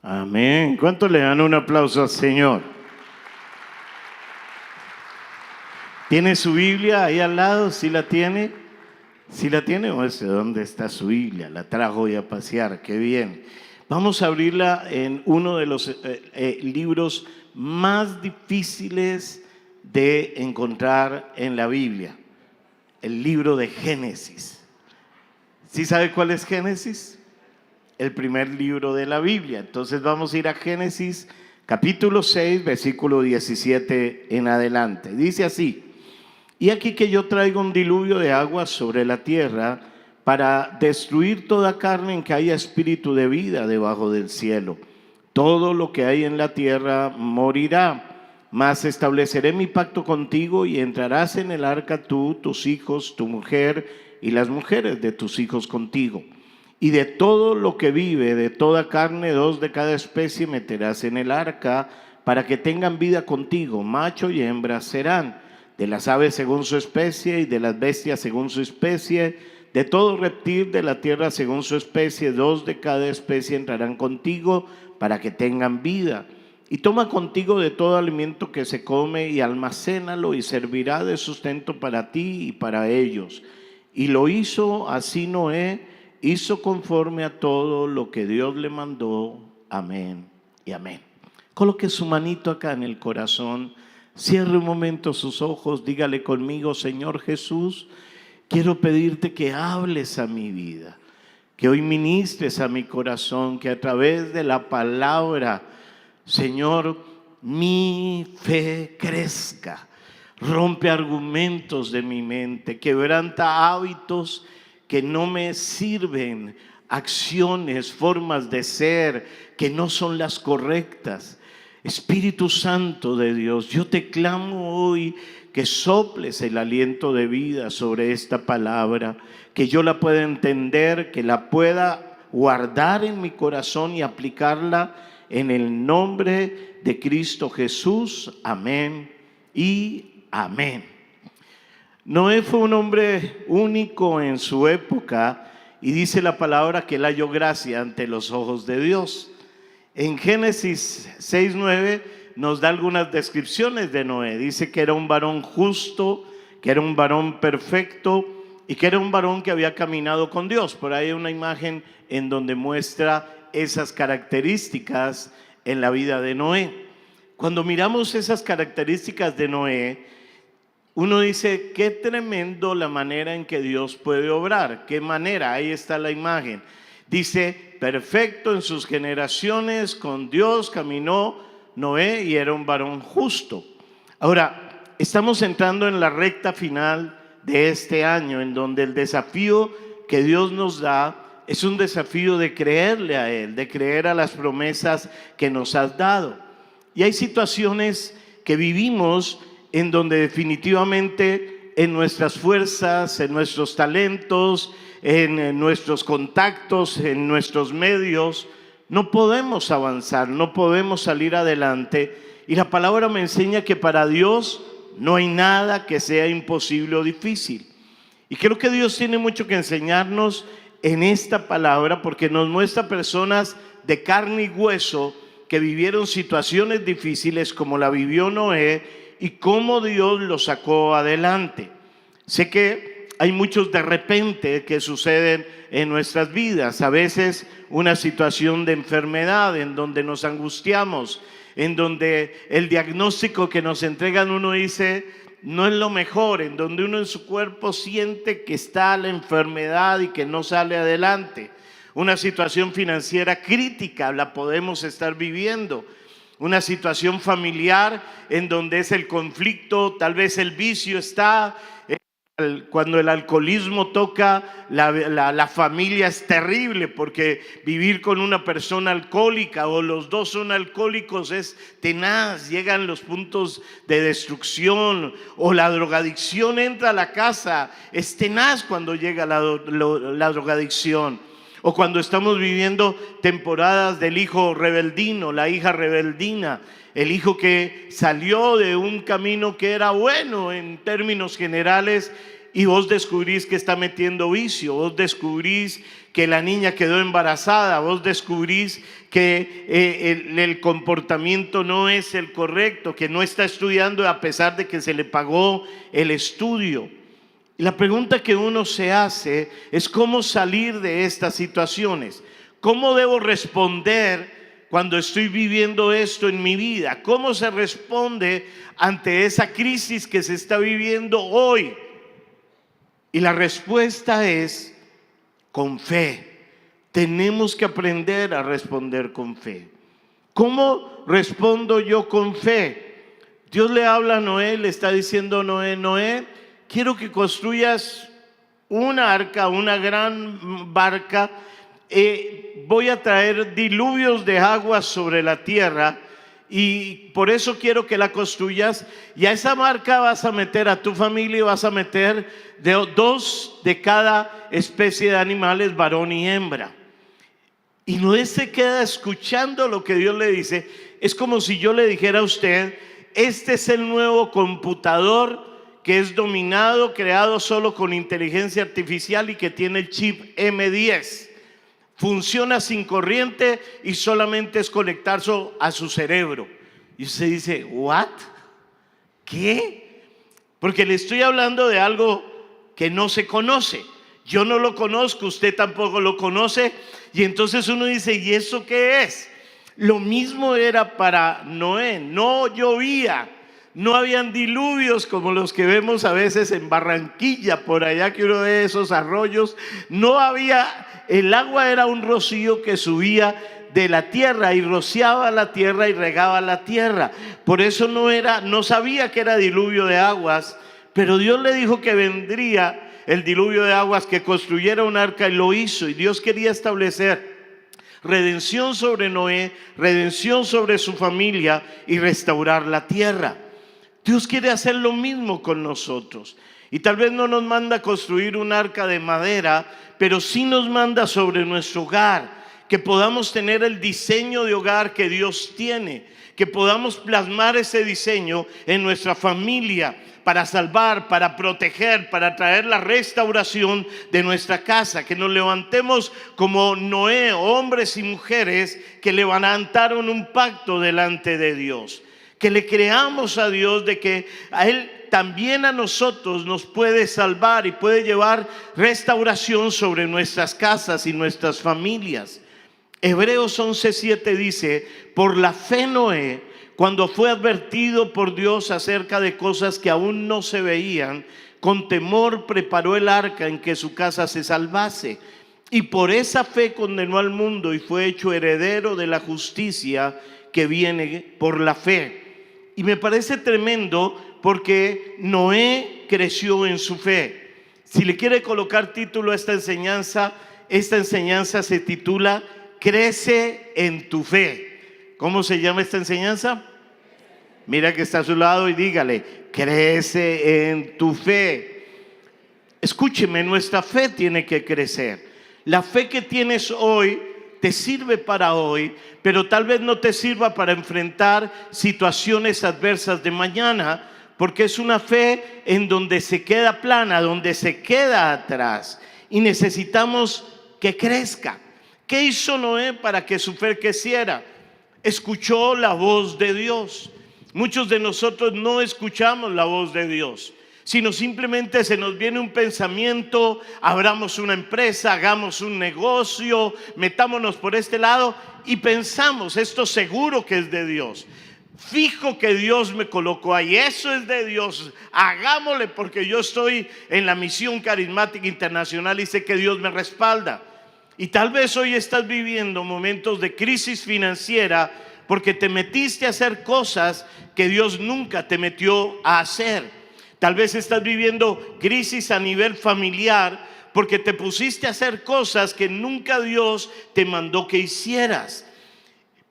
Amén. ¿Cuánto le dan un aplauso al Señor? ¿Tiene su Biblia ahí al lado? ¿Sí la tiene? ¿Sí la tiene o es dónde está su Biblia? La trajo hoy a pasear, qué bien. Vamos a abrirla en uno de los libros más difíciles de encontrar en la Biblia, el libro de Génesis. ¿Sí sabe cuál es Génesis? El primer libro de la Biblia. Entonces vamos a ir a Génesis capítulo 6, versículo 17 en adelante. Dice así: y aquí que yo traigo un diluvio de aguas sobre la tierra para destruir toda carne en que haya espíritu de vida debajo del cielo. Todo lo que hay en la tierra morirá. Mas estableceré mi pacto contigo y entrarás en el arca tú, tus hijos, tu mujer y las mujeres de tus hijos contigo. Y de todo lo que vive, de toda carne, 2 de cada especie meterás en el arca para que tengan vida contigo. Macho y hembra serán. De las aves según su especie y de las bestias según su especie, de todo reptil de la tierra según su especie, 2 de cada especie entrarán contigo para que tengan vida. Y toma contigo de todo alimento que se come y almacénalo y servirá de sustento para ti y para ellos. Y lo hizo así Noé, hizo conforme a todo lo que Dios le mandó. Amén y amén. Coloque su manito acá en el corazón. Cierre un momento sus ojos, dígale conmigo: Señor Jesús, quiero pedirte que hables a mi vida, que hoy ministres a mi corazón, que a través de la palabra, Señor, mi fe crezca. Rompe argumentos de mi mente, quebranta hábitos que no me sirven, acciones, formas de ser que no son las correctas. Espíritu Santo de Dios, yo te clamo hoy que soples el aliento de vida sobre esta palabra, que yo la pueda entender, que la pueda guardar en mi corazón y aplicarla en el nombre de Cristo Jesús. Amén y amén. Noé fue un hombre único en su época y dice la palabra que él halló gracia ante los ojos de Dios. En Génesis 6:9 nos da algunas descripciones de Noé. Dice que era un varón justo, que era un varón perfecto y que era un varón que había caminado con Dios. Por ahí hay una imagen en donde muestra esas características en la vida de Noé. Cuando miramos esas características de Noé, uno dice: qué tremendo la manera en que Dios puede obrar. ¿Qué manera? Ahí está la imagen. Dice: perfecto en sus generaciones, con Dios caminó Noé y era un varón justo. Ahora, estamos entrando en la recta final de este año, en donde el desafío que Dios nos da es un desafío de creerle a Él, de creer a las promesas que nos has dado. Y hay situaciones que vivimos en donde definitivamente en nuestras fuerzas, en nuestros talentos, en nuestros contactos, en nuestros medios, no podemos avanzar, no podemos salir adelante. Y la palabra me enseña que para Dios no hay nada que sea imposible o difícil. Y creo que Dios tiene mucho que enseñarnos en esta palabra, porque nos muestra personas de carne y hueso que vivieron situaciones difíciles como la vivió Noé y cómo Dios lo sacó adelante. Sé que hay muchos de repente que suceden en nuestras vidas. A veces una situación de enfermedad en donde nos angustiamos, en donde el diagnóstico que nos entregan uno dice no es lo mejor, en donde uno en su cuerpo siente que está la enfermedad y que no sale adelante. Una situación financiera crítica la podemos estar viviendo. Una situación familiar en donde es el conflicto, tal vez el vicio está. Cuando el alcoholismo toca la familia es terrible, porque vivir con una persona alcohólica o los dos son alcohólicos es tenaz. Llegan los puntos de destrucción, o la drogadicción entra a la casa, es tenaz cuando llega la drogadicción. O cuando estamos viviendo temporadas del hijo rebeldino, la hija rebeldina, el hijo que salió de un camino que era bueno en términos generales y vos descubrís que está metiendo vicio, vos descubrís que la niña quedó embarazada, vos descubrís que el comportamiento no es el correcto, que no está estudiando a pesar de que se le pagó el estudio. Y la pregunta que uno se hace es cómo salir de estas situaciones. ¿Cómo debo responder cuando estoy viviendo esto en mi vida? ¿Cómo se responde ante esa crisis que se está viviendo hoy? Y la respuesta es con fe. Tenemos que aprender a responder con fe. ¿Cómo respondo yo con fe? Dios le habla a Noé, le está diciendo a Noé: Noé, quiero que construyas una arca, una gran barca. Voy a traer diluvios de aguas sobre la tierra y por eso quiero que la construyas. Y a esa barca vas a meter a tu familia y vas a meter dos de cada especie de animales, varón y hembra. Y Noé se queda escuchando lo que Dios le dice. Es como si yo le dijera a usted: este es el nuevo computador que es dominado, creado solo con inteligencia artificial y que tiene el chip M10. Funciona sin corriente y solamente es conectarse a su cerebro. Y usted dice: ¿what? ¿Qué? Porque le estoy hablando de algo que no se conoce. Yo no lo conozco, usted tampoco lo conoce. Y entonces uno dice: ¿y eso qué es? Lo mismo era para Noé. No llovía, no habían diluvios como los que vemos a veces en Barranquilla, por allá, que uno ve esos arroyos. No había, el agua era un rocío que subía de la tierra y rociaba la tierra y regaba la tierra. Por eso no sabía que era diluvio de aguas, pero Dios le dijo que vendría el diluvio de aguas, que construyera un arca, y lo hizo. Y Dios quería establecer redención sobre Noé, redención sobre su familia y restaurar la tierra. Dios quiere hacer lo mismo con nosotros. Y tal vez no nos manda a construir un arca de madera, pero sí nos manda sobre nuestro hogar, que podamos tener el diseño de hogar que Dios tiene, que podamos plasmar ese diseño en nuestra familia, para salvar, para proteger, para traer la restauración de nuestra casa. Que nos levantemos como Noé, hombres y mujeres que levantaron un pacto delante de Dios. Que le creamos a Dios de que a Él también a nosotros nos puede salvar y puede llevar restauración sobre nuestras casas y nuestras familias. Hebreos 11:7 dice: por la fe Noé, cuando fue advertido por Dios acerca de cosas que aún no se veían, con temor preparó el arca en que su casa se salvase. Y por esa fe condenó al mundo y fue hecho heredero de la justicia que viene por la fe. Y me parece tremendo porque Noé creció en su fe. Si le quiere colocar título a esta enseñanza se titula Crece en tu fe. ¿Cómo se llama esta enseñanza? Mira que está a su lado y dígale: crece en tu fe. Escúcheme, nuestra fe tiene que crecer. La fe que tienes hoy te sirve para hoy, pero tal vez no te sirva para enfrentar situaciones adversas de mañana, porque es una fe en donde se queda plana, donde se queda atrás, y necesitamos que crezca. ¿Qué hizo Noé para que su fe creciera? Escuchó la voz de Dios. Muchos de nosotros no escuchamos la voz de Dios, sino simplemente se nos viene un pensamiento: abramos una empresa, hagamos un negocio, metámonos por este lado, y pensamos: esto seguro que es de Dios. Fijo que Dios me colocó ahí, eso es de Dios, hagámosle, porque yo estoy en la misión carismática internacional y sé que Dios me respalda. Y tal vez hoy estás viviendo momentos de crisis financiera porque te metiste a hacer cosas que Dios nunca te metió a hacer. Tal vez estás viviendo crisis a nivel familiar porque te pusiste a hacer cosas que nunca Dios te mandó que hicieras.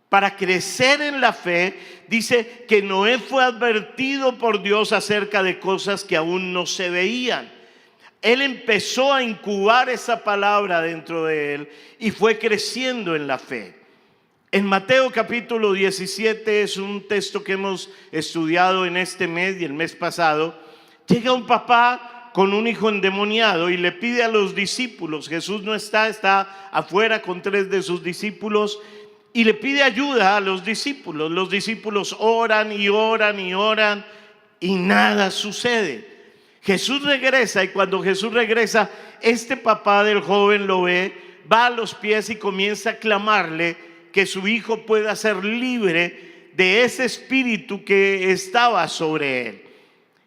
Para crecer en la fe, dice que Noé fue advertido por Dios acerca de cosas que aún no se veían. Él empezó a incubar esa palabra dentro de él y fue creciendo en la fe. En Mateo capítulo 17, es un texto que hemos estudiado en este mes y el mes pasado. Llega un papá con un hijo endemoniado y le pide a los discípulos, Jesús no está, está afuera con 3 de sus discípulos, y le pide ayuda a los discípulos. Los discípulos oran y oran y oran y nada sucede. Jesús regresa, y cuando Jesús regresa, este papá del joven lo ve, va a los pies y comienza a clamarle que su hijo pueda ser libre de ese espíritu que estaba sobre él.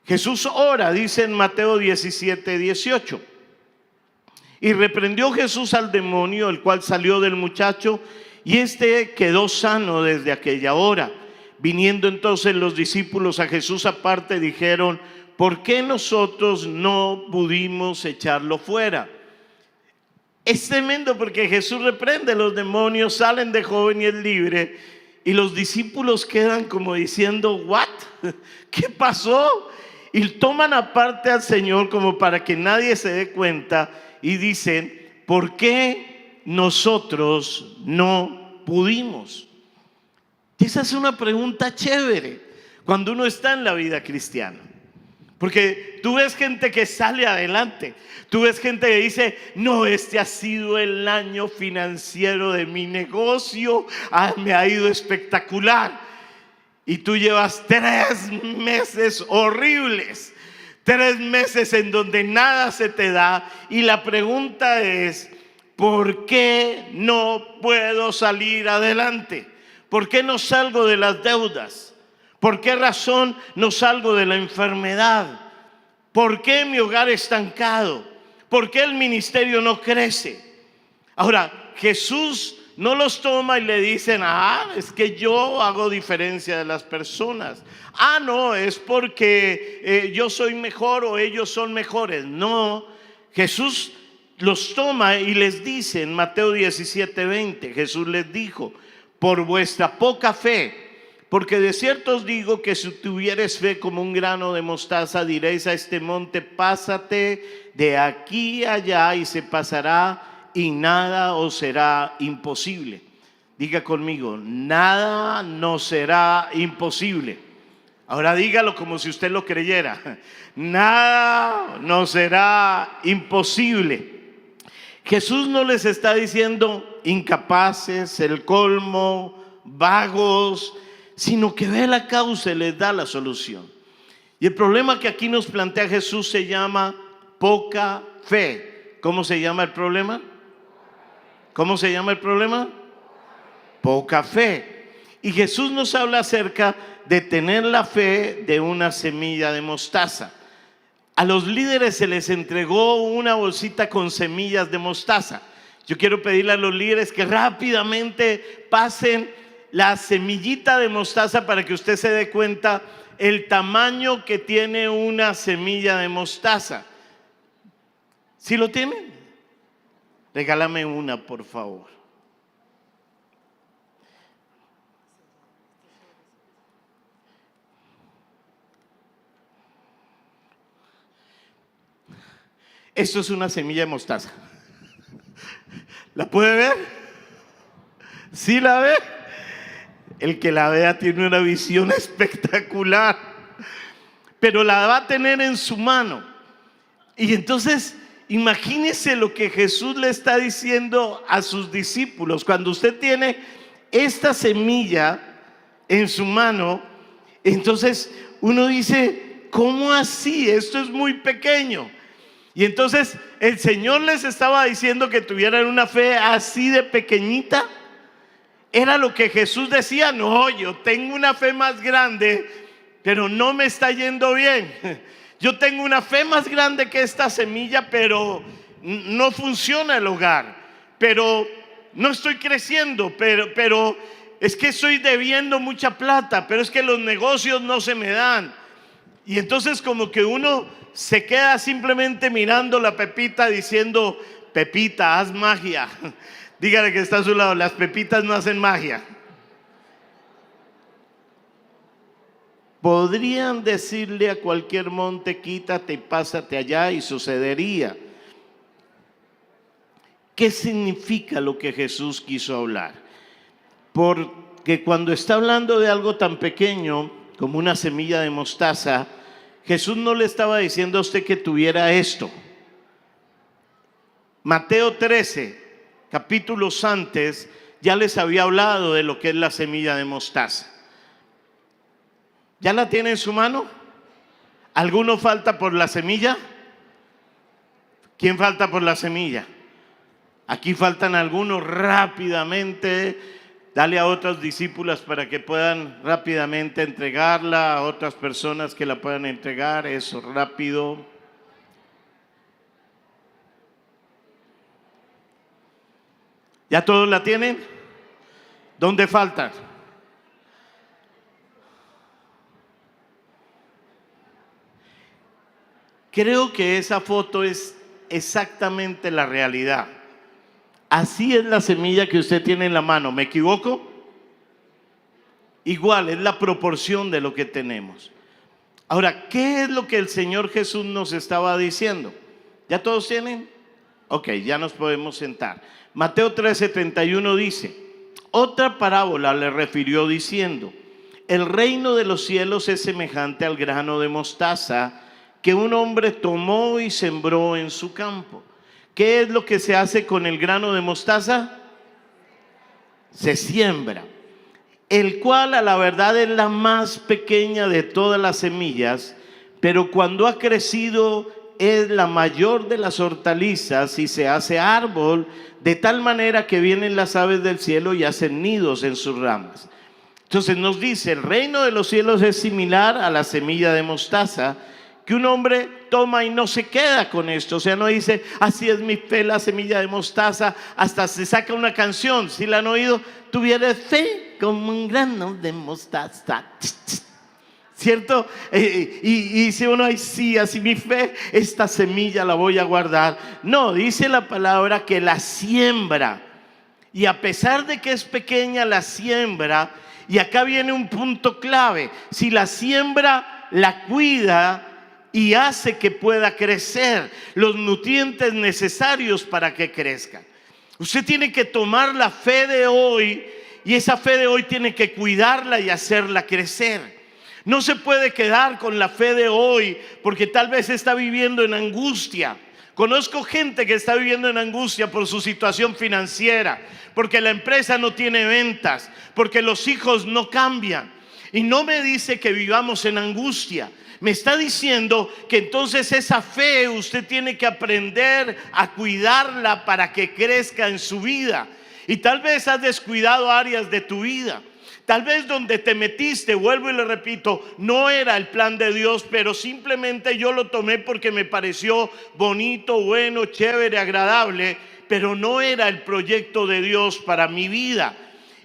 Jesús ora, dice en Mateo 17:18. Y reprendió Jesús al demonio, el cual salió del muchacho, y este quedó sano desde aquella hora. Viniendo entonces los discípulos a Jesús aparte, dijeron: ¿por qué nosotros no pudimos echarlo fuera? Es tremendo porque Jesús reprende a los demonios, salen de joven y es libre, y los discípulos quedan como diciendo: ¿what? ¿Qué pasó? Y toman aparte al Señor como para que nadie se dé cuenta y dicen: ¿por qué nosotros no pudimos? Esa es una pregunta chévere cuando uno está en la vida cristiana. Porque tú ves gente que sale adelante, tú ves gente que dice: no, este ha sido el año financiero de mi negocio, me ha ido espectacular. Y tú llevas 3 meses horribles, 3 meses en donde nada se te da, y la pregunta es: ¿por qué no puedo salir adelante? ¿Por qué no salgo de las deudas? ¿Por qué razón no salgo de la enfermedad? ¿Por qué mi hogar estancado? ¿Por qué el ministerio no crece? Ahora, Jesús no los toma y le dicen: es que yo hago diferencia de las personas. No, es porque yo soy mejor o ellos son mejores. No, Jesús los toma y les dice en Mateo 17:20, Jesús les dijo: por vuestra poca fe. Porque de cierto os digo que si tuvieres fe como un grano de mostaza, diréis a este monte: pásate de aquí a allá, y se pasará, y nada os será imposible. Diga conmigo: nada nos será imposible. Ahora dígalo como si usted lo creyera: nada nos será imposible. Jesús no les está diciendo incapaces, el colmo, vagos, sino que ve la causa y les da la solución. Y el problema que aquí nos plantea Jesús se llama poca fe. ¿Cómo se llama el problema? ¿Cómo se llama el problema? Poca fe. Y Jesús nos habla acerca de tener la fe de una semilla de mostaza. A los líderes se les entregó una bolsita con semillas de mostaza. Yo quiero pedirle a los líderes que rápidamente pasen la semillita de mostaza para que usted se dé cuenta el tamaño que tiene una semilla de mostaza. ¿Sí lo tienen? Regálame una, por favor. Esto es una semilla de mostaza. ¿La puede ver? ¿Sí la ve? El que la vea tiene una visión espectacular, pero la va a tener en su mano. Y entonces imagínese lo que Jesús le está diciendo a sus discípulos. Cuando usted tiene esta semilla en su mano, entonces uno dice: ¿cómo así? Esto es muy pequeño. Y entonces el Señor les estaba diciendo que tuvieran una fe así de pequeñita. Era lo que Jesús decía: no, yo tengo una fe más grande, pero no me está yendo bien. Yo tengo una fe más grande que esta semilla, pero no funciona el hogar, pero no estoy creciendo, pero es que estoy debiendo mucha plata, pero es que los negocios no se me dan. Y entonces como que uno se queda simplemente mirando la pepita diciendo: Pepita, haz magia. Dígale que está a su lado: las pepitas no hacen magia. Podrían decirle a cualquier monte: quítate y pásate allá, y sucedería. ¿Qué significa lo que Jesús quiso hablar? Porque cuando está hablando de algo tan pequeño como una semilla de mostaza, Jesús no le estaba diciendo a usted que tuviera esto. Mateo 13, capítulos antes, ya les había hablado de lo que es la semilla de mostaza. ¿Ya la tiene en su mano? ¿Alguno falta por la semilla? ¿Quién falta por la semilla? Aquí faltan algunos rápidamente. Dale a otras discípulas para que puedan rápidamente entregarla, a otras personas que la puedan entregar. Eso, rápido. ¿Ya todos la tienen? ¿Dónde faltan? Creo que esa foto es exactamente la realidad. Así es la semilla que usted tiene en la mano. ¿Me equivoco? Igual, es la proporción de lo que tenemos. Ahora, ¿qué es lo que el Señor Jesús nos estaba diciendo? ¿Ya todos tienen? Ok, ya nos podemos sentar. Mateo 13:31 dice: otra parábola le refirió diciendo: el reino de los cielos es semejante al grano de mostaza que un hombre tomó y sembró en su campo. ¿Qué es lo que se hace con el grano de mostaza? Se siembra, el cual a la verdad es la más pequeña de todas las semillas, pero cuando ha crecido es la mayor de las hortalizas y se hace árbol, de tal manera que vienen las aves del cielo y hacen nidos en sus ramas. Entonces nos dice, el reino de los cielos es similar a la semilla de mostaza, que un hombre toma y no se queda con esto. O sea, no dice, así es mi fe, la semilla de mostaza, hasta se saca una canción. Si la han oído, tuviera fe como un grano de mostaza, ¿cierto? Y dice uno, ay sí, así mi fe, esta semilla la voy a guardar. No, dice la palabra que la siembra. Y a pesar de que es pequeña, la siembra. Y acá viene un punto clave. Si la siembra, la cuida y hace que pueda crecer los nutrientes necesarios para que crezca. Usted tiene que tomar la fe de hoy y esa fe de hoy tiene que cuidarla y hacerla crecer. No se puede quedar con la fe de hoy porque tal vez está viviendo en angustia. Conozco gente que está viviendo en angustia por su situación financiera, porque la empresa no tiene ventas, porque los hijos no cambian. Y no me dice que vivamos en angustia. Me está diciendo que entonces esa fe usted tiene que aprender a cuidarla para que crezca en su vida. Y tal vez has descuidado áreas de tu vida. Tal vez donde te metiste, vuelvo y le repito, no era el plan de Dios, pero simplemente yo lo tomé porque me pareció bonito, bueno, chévere, agradable, pero no era el proyecto de Dios para mi vida.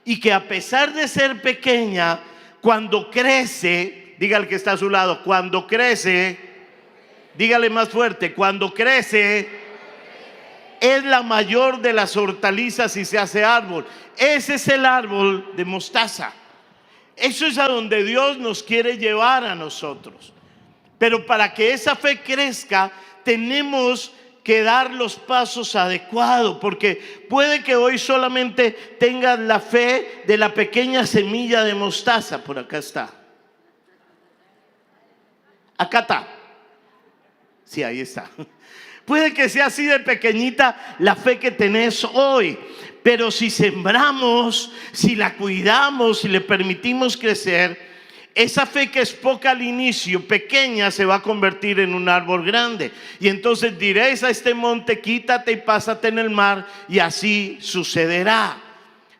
Y que a pesar de ser pequeña, cuando crece, diga al que está a su lado, cuando crece, dígale más fuerte, cuando crece, es la mayor de las hortalizas y se hace árbol. Ese es el árbol de mostaza. Eso es a donde Dios nos quiere llevar a nosotros. Pero para que esa fe crezca, tenemos que dar los pasos adecuados, porque puede que hoy solamente tengas la fe de la pequeña semilla de mostaza. Por acá está. Acá está. Sí, ahí está. Puede que sea así de pequeñita la fe que tenés hoy, pero si sembramos, si la cuidamos, si le permitimos crecer, esa fe que es poca al inicio, pequeña, se va a convertir en un árbol grande. Y entonces diréis a este monte, quítate y pásate en el mar, y así sucederá.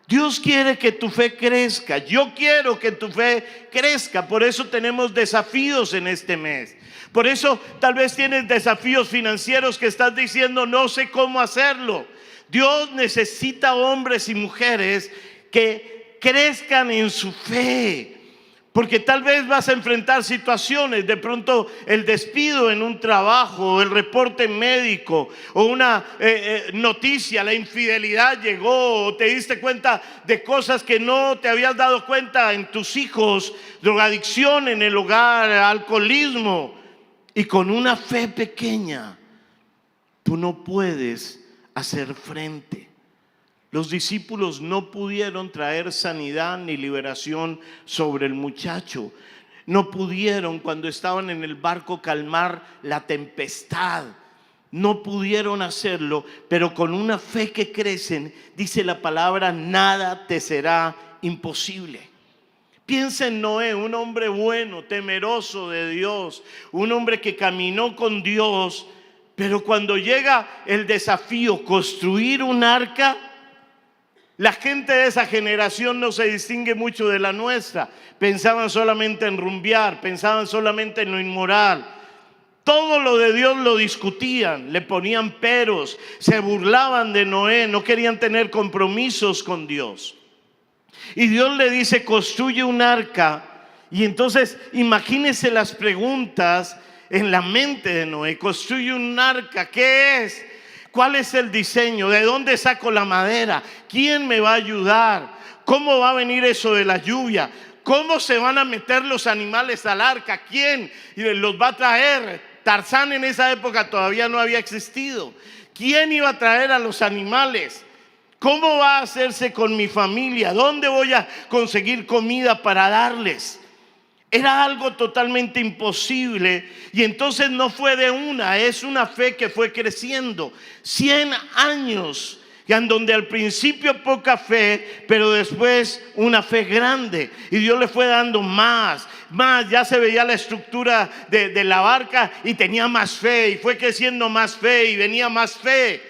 Dios quiere que tu fe crezca. Yo quiero que tu fe crezca. Por eso tenemos desafíos en este mes. Por eso tal vez tienes desafíos financieros que estás diciendo, no sé cómo hacerlo. Dios necesita hombres y mujeres que crezcan en su fe. Porque tal vez vas a enfrentar situaciones, de pronto el despido en un trabajo, el reporte médico o una noticia, la infidelidad llegó, o te diste cuenta de cosas que no te habías dado cuenta en tus hijos, drogadicción en el hogar, alcoholismo. Y con una fe pequeña, tú no puedes hacer frente. Los discípulos no pudieron traer sanidad ni liberación sobre el muchacho. No pudieron, cuando estaban en el barco, calmar la tempestad. No pudieron hacerlo, pero con una fe que crece, dice la palabra, nada te será imposible. Piensa en Noé, un hombre bueno, temeroso de Dios, un hombre que caminó con Dios, pero cuando llega el desafío, construir un arca, la gente de esa generación no se distingue mucho de la nuestra. Pensaban solamente en rumbear, pensaban solamente en lo inmoral. Todo lo de Dios lo discutían, le ponían peros, se burlaban de Noé, no querían tener compromisos con Dios. Y Dios le dice, construye un arca. Y entonces imagínense las preguntas en la mente de Noé. Construye un arca, ¿qué es? ¿Cuál es el diseño? ¿De dónde saco la madera? ¿Quién me va a ayudar? ¿Cómo va a venir eso de la lluvia? ¿Cómo se van a meter los animales al arca? ¿Quién los va a traer? Tarzán en esa época todavía no había existido. ¿Quién iba a traer a los animales? ¿Cómo va a hacerse con mi familia? ¿Dónde voy a conseguir comida para darles? Era algo totalmente imposible. Y entonces no fue de una, es una fe que fue creciendo. 100 años, en donde al principio poca fe, pero después una fe grande. Y Dios le fue dando más. Ya se veía la estructura de la barca y tenía más fe. Y fue creciendo más fe y venía más fe.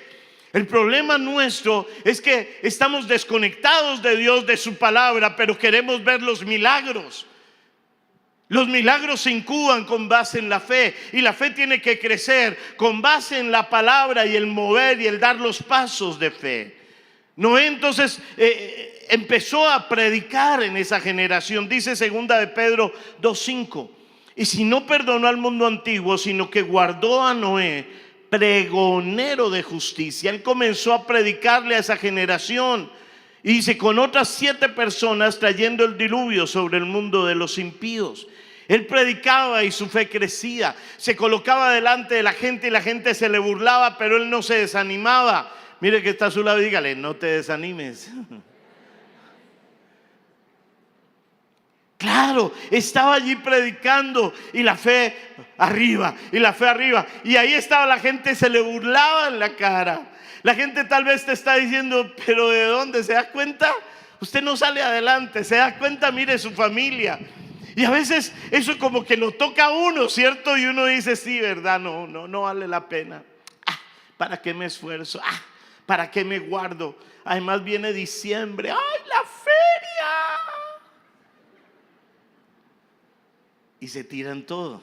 El problema nuestro es que estamos desconectados de Dios, de su palabra, pero queremos ver los milagros. Los milagros se incuban con base en la fe, y la fe tiene que crecer con base en la palabra y el mover y el dar los pasos de fe. Noé entonces empezó a predicar en esa generación. Dice 2 de Pedro 2:5: y si no perdonó al mundo antiguo, sino que guardó a Noé, pregonero de justicia. Él comenzó a predicarle a esa generación. Y dice, con otras 7 personas trayendo el diluvio sobre el mundo de los impíos. Él predicaba y su fe crecía. Se colocaba delante de la gente y la gente se le burlaba, pero él no se desanimaba. Mire que está a su lado y dígale, no te desanimes. Claro, estaba allí predicando y la fe arriba, y la fe arriba. Y ahí estaba la gente, se le burlaba en la cara. La gente tal vez te está diciendo, pero ¿de dónde? ¿Se da cuenta? Usted no sale adelante, ¿se da cuenta? Mire su familia. Y a veces eso como que lo toca a uno, ¿cierto? Y uno dice, sí, ¿verdad? No vale la pena. ¿Para qué me esfuerzo? ¿Para qué me guardo? Además viene diciembre. ¡Ay, la feria! Y se tiran todo.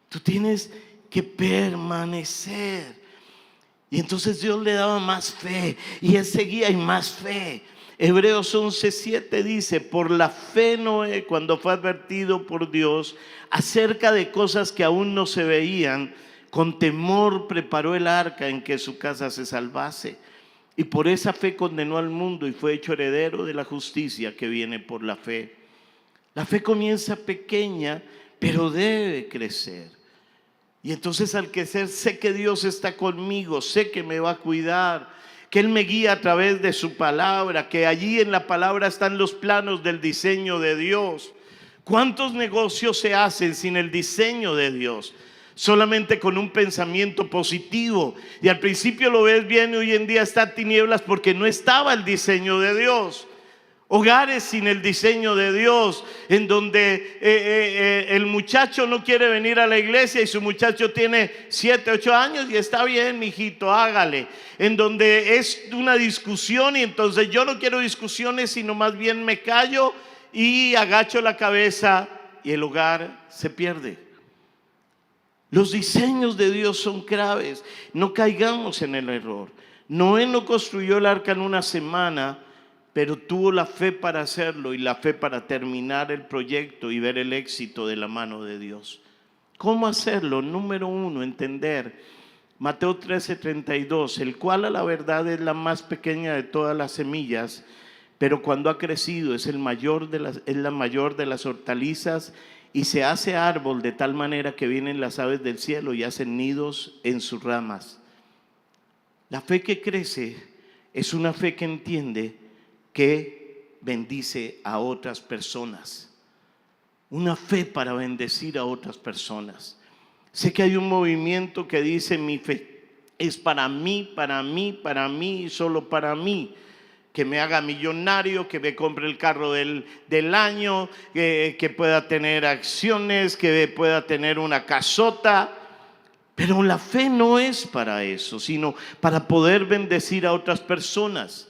Tú tienes que permanecer. Y entonces Dios le daba más fe, y él seguía y más fe. Hebreos 11:7 dice, por la fe Noé, cuando fue advertido por Dios acerca de cosas que aún no se veían, con temor preparó el arca en que su casa se salvase. Y por esa fe condenó al mundo y fue hecho heredero de la justicia que viene por la fe. La fe comienza pequeña, pero debe crecer. Y entonces al crecer sé que Dios está conmigo, sé que me va a cuidar, que Él me guía a través de su palabra, que allí en la palabra están los planos del diseño de Dios. ¿Cuántos negocios se hacen sin el diseño de Dios? Solamente con un pensamiento positivo. Y al principio lo ves bien y hoy en día está en tinieblas porque no estaba el diseño de Dios. Hogares sin el diseño de Dios, en donde el muchacho no quiere venir a la iglesia y su muchacho tiene 7, 8 años y está bien, mijito, hágale. En donde es una discusión y entonces yo no quiero discusiones, sino más bien me callo y agacho la cabeza y el hogar se pierde. Los diseños de Dios son claves, no caigamos en el error. Noé no construyó el arca en una semana, pero tuvo la fe para hacerlo y la fe para terminar el proyecto y ver el éxito de la mano de Dios. ¿Cómo hacerlo? Número 1, entender Mateo 13:32, el cual a la verdad es la más pequeña de todas las semillas, pero cuando ha crecido es la mayor de las hortalizas y se hace árbol de tal manera que vienen las aves del cielo y hacen nidos en sus ramas. La fe que crece es una fe que entiende que bendice a otras personas. una fe para bendecir a otras personas. Sé que hay un movimiento que dice: mi fe es para mí, para mí, para mí y solo para mí. Que me haga millonario, que me compre el carro del año, que pueda tener acciones, que pueda tener una casota. Pero la fe no es para eso, sino para poder bendecir a otras personas.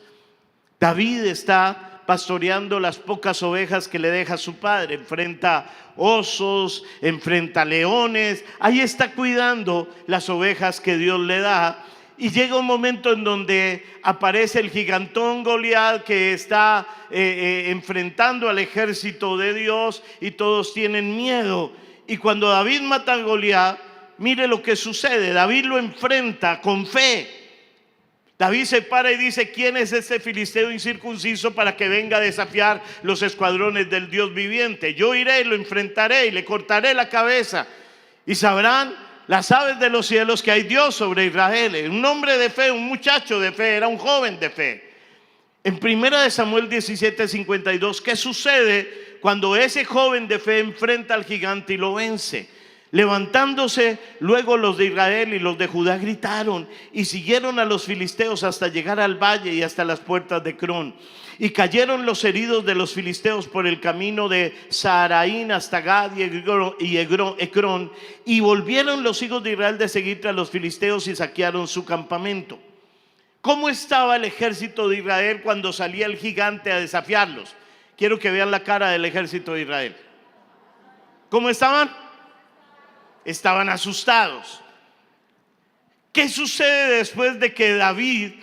David está pastoreando las pocas ovejas que le deja su padre. Enfrenta osos, enfrenta leones. Ahí está cuidando las ovejas que Dios le da. Y llega un momento en donde aparece el gigantón Goliat, que está enfrentando al ejército de Dios, y todos tienen miedo. Y cuando David mata a Goliat, mire lo que sucede. David lo enfrenta con fe. David se para y dice: ¿quién es este filisteo incircunciso para que venga a desafiar los escuadrones del Dios viviente? Yo iré y lo enfrentaré y le cortaré la cabeza, y sabrán las aves de los cielos que hay Dios sobre Israel. Un hombre de fe, un muchacho de fe, era un joven de fe. En 1 Samuel 17:52, ¿qué sucede cuando ese joven de fe enfrenta al gigante y lo vence? Levantándose luego los de Israel y los de Judá gritaron y siguieron a los filisteos hasta llegar al valle y hasta las puertas de Crón. Y cayeron los heridos de los filisteos por el camino de Saharaín hasta Gad y Ecrón. Y volvieron los hijos de Israel de seguir tras los filisteos y saquearon su campamento. ¿Cómo estaba el ejército de Israel cuando salía el gigante a desafiarlos? Quiero que vean la cara del ejército de Israel. ¿Cómo estaban? Estaban asustados. ¿Qué sucede después de que David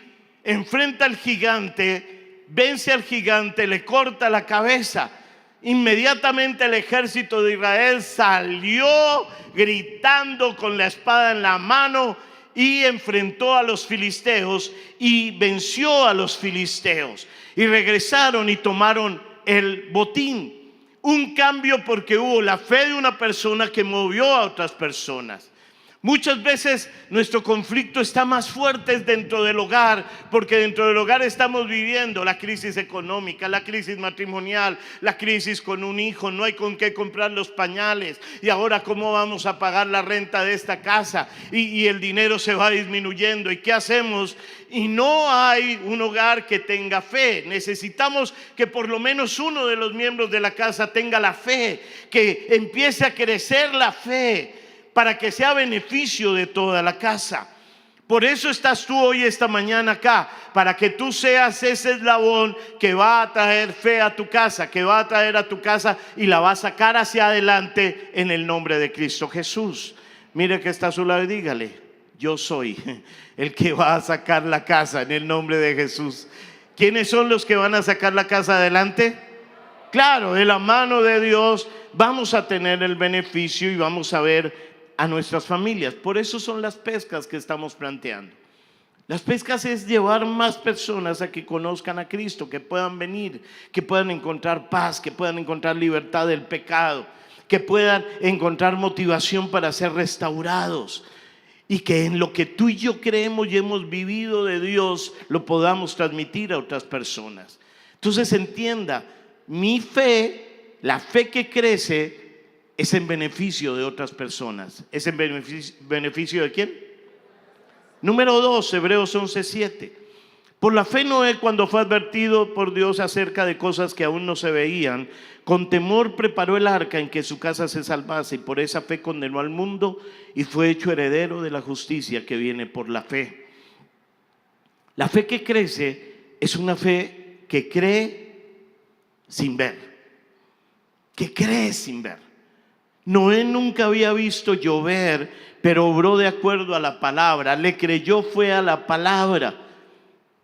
enfrenta al gigante? Vence al gigante, le corta la cabeza. Inmediatamente el ejército de Israel salió gritando con la espada en la mano y enfrentó a los filisteos y venció a los filisteos. Y regresaron y tomaron el botín. Un cambio porque hubo la fe de una persona que movió a otras personas. Muchas veces nuestro conflicto está más fuerte dentro del hogar, porque dentro del hogar estamos viviendo la crisis económica, la crisis matrimonial, la crisis con un hijo, no hay con qué comprar los pañales, y ahora cómo vamos a pagar la renta de esta casa, y el dinero se va disminuyendo, y qué hacemos, y no hay un hogar que tenga fe. Necesitamos que por lo menos uno de los miembros de la casa tenga la fe, que empiece a crecer la fe, para que sea beneficio de toda la casa. Por eso estás tú hoy, esta mañana acá, para que tú seas ese eslabón que va a traer fe a tu casa, que va a traer a tu casa y la va a sacar hacia adelante en el nombre de Cristo Jesús. Mire que está a su lado y dígale: yo soy el que va a sacar la casa en el nombre de Jesús. ¿Quiénes son los que van a sacar la casa adelante? Claro, de la mano de Dios vamos a tener el beneficio y vamos a ver a nuestras familias. Por eso son las pescas que estamos planteando. Las pescas es llevar más personas a que conozcan a Cristo, que puedan venir, que puedan encontrar paz, que puedan encontrar libertad del pecado, que puedan encontrar motivación para ser restaurados, y que en lo que tú y yo creemos y hemos vivido de Dios lo podamos transmitir a otras personas. Entonces entienda, mi fe, la fe que crece, es en beneficio de otras personas. ¿Es en beneficio de quién? Número 2, Hebreos 11:7. Por la fe Noé, cuando fue advertido por Dios acerca de cosas que aún no se veían, con temor preparó el arca en que su casa se salvase, y por esa fe condenó al mundo y fue hecho heredero de la justicia que viene por la fe. La fe que crece es una fe que cree sin ver, que cree sin ver. Noé nunca había visto llover, pero obró de acuerdo a la palabra. Le creyó, fue a la palabra.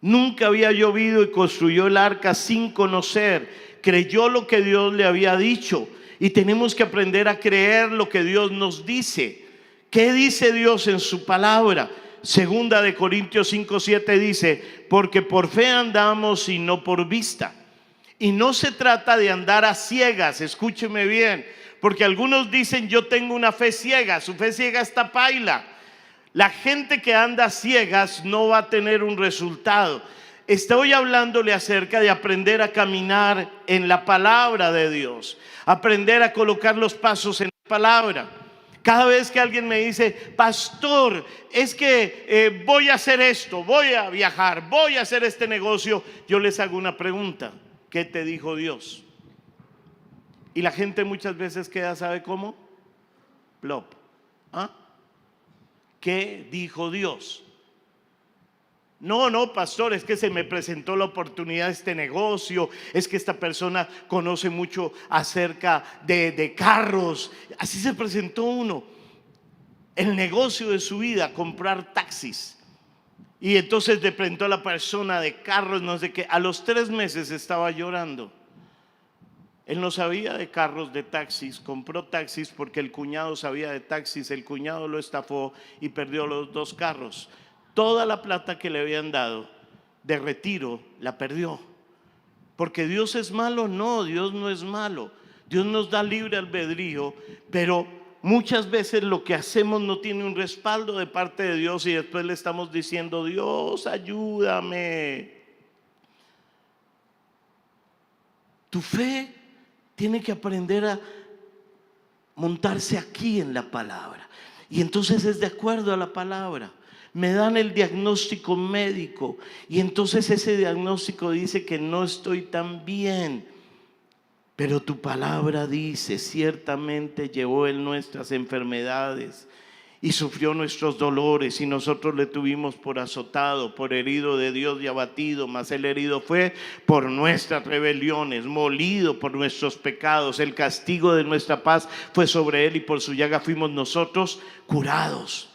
Nunca había llovido y construyó el arca sin conocer. Creyó lo que Dios le había dicho. Y tenemos que aprender a creer lo que Dios nos dice. ¿Qué dice Dios en su palabra? Segunda de Corintios 5:7 dice: porque por fe andamos y no por vista. Y no se trata de andar a ciegas, escúcheme bien, porque algunos dicen: yo tengo una fe ciega. Su fe ciega está paila. La gente que anda a ciegas no va a tener un resultado. estoy hablándole acerca de aprender a caminar en la palabra de Dios, aprender a colocar los pasos en la palabra. Cada vez que alguien me dice, pastor, es que voy a hacer esto, voy a viajar, voy a hacer este negocio, yo les hago una pregunta: ¿qué te dijo Dios? Y la gente muchas veces queda, ¿sabe cómo? Plop. ¿Ah? ¿Qué dijo Dios? No, pastor, es que se me presentó la oportunidad de este negocio, es que esta persona conoce mucho acerca de carros. Así se presentó uno. El negocio de su vida, comprar taxis. Y entonces le presentó a la persona de carros, no sé qué. A los 3 meses estaba llorando. Él no sabía de carros, de taxis. Compró taxis porque el cuñado sabía de taxis. El cuñado lo estafó y perdió los 2 carros. Toda la plata que le habían dado de retiro la perdió. ¿Porque Dios es malo? No, Dios no es malo. Dios nos da libre albedrío, pero muchas veces lo que hacemos no tiene un respaldo de parte de Dios y después le estamos diciendo, Dios, ayúdame. Tu fe tiene que aprender a montarse aquí en la palabra. Y entonces es de acuerdo a la palabra. Me dan el diagnóstico médico y entonces ese diagnóstico dice que no estoy tan bien. Pero tu palabra dice, ciertamente llevó Él nuestras enfermedades y sufrió nuestros dolores, y nosotros le tuvimos por azotado, por herido de Dios y abatido, mas el herido fue por nuestras rebeliones, molido por nuestros pecados. El castigo de nuestra paz fue sobre Él y por su llaga fuimos nosotros curados.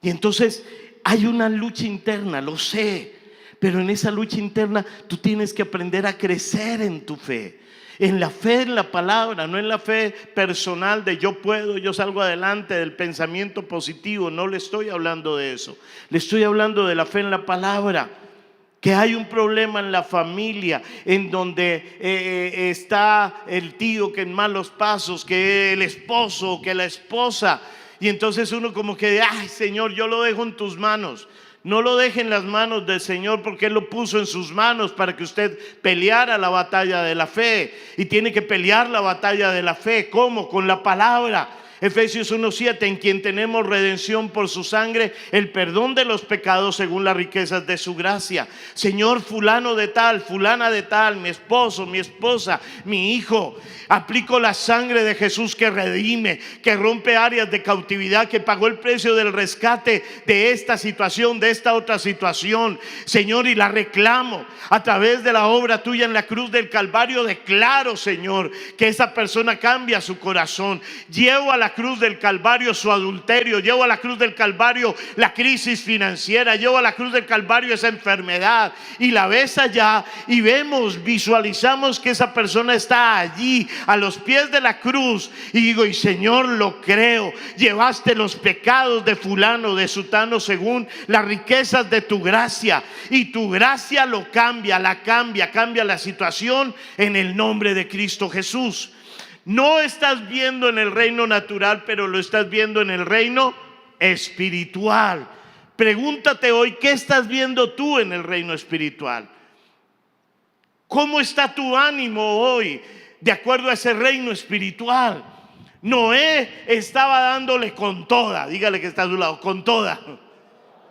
Y entonces hay una lucha interna, lo sé, pero en esa lucha interna tú tienes que aprender a crecer en tu fe. En la fe en la palabra, no en la fe personal de yo puedo, yo salgo adelante, del pensamiento positivo. No le estoy hablando de eso. Le estoy hablando de la fe en la palabra. Que hay un problema en la familia en donde está el tío que en malos pasos, que el esposo, que la esposa. Y entonces uno como que, ay Señor, yo lo dejo en tus manos. No lo deje en las manos del Señor, porque Él lo puso en sus manos para que usted peleara la batalla de la fe. Y tiene que pelear la batalla de la fe. ¿Cómo? Con la palabra. Efesios 1:7, en quien tenemos redención por su sangre, el perdón de los pecados según las riquezas de su gracia. Señor, fulano de tal, fulana de tal, mi esposo, mi esposa, mi hijo, aplico la sangre de Jesús que redime, que rompe áreas de cautividad, que pagó el precio del rescate de esta situación, de esta otra situación, Señor, y la reclamo a través de la obra tuya en la cruz del Calvario. Declaro, Señor, que esa persona cambia su corazón. Llevo a la cruz del Calvario su adulterio, llevo a la cruz del Calvario la crisis financiera, llevo a la cruz del Calvario esa enfermedad, y la ves allá y vemos, visualizamos que esa persona está allí a los pies de la cruz, y digo, y Señor, lo creo, llevaste los pecados de fulano, de sutano, según las riquezas de tu gracia, y tu gracia lo cambia, cambia la situación en el nombre de Cristo Jesús. No estás viendo en el reino natural, pero lo estás viendo en el reino espiritual. Pregúntate hoy, ¿qué estás viendo tú en el reino espiritual? ¿Cómo está tu ánimo hoy de acuerdo a ese reino espiritual? Noé estaba dándole con toda, dígale que está a su lado, con toda.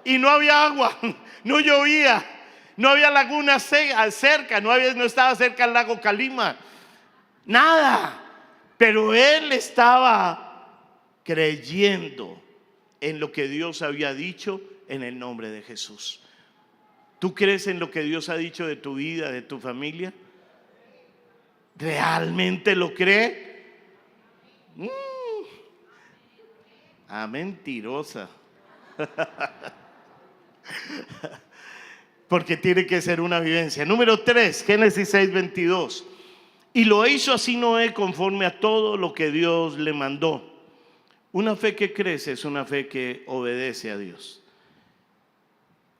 Y no había agua, no llovía, no había laguna cerca, no estaba cerca el lago Calima, nada. Pero él estaba creyendo en lo que Dios había dicho en el nombre de Jesús. ¿Tú crees en lo que Dios ha dicho de tu vida, de tu familia? ¿Realmente lo cree? Mentirosa. Porque tiene que ser una vivencia. Número 3, Génesis 6:22. Y lo hizo así Noé conforme a todo lo que Dios le mandó. Una fe que crece es una fe que obedece a Dios.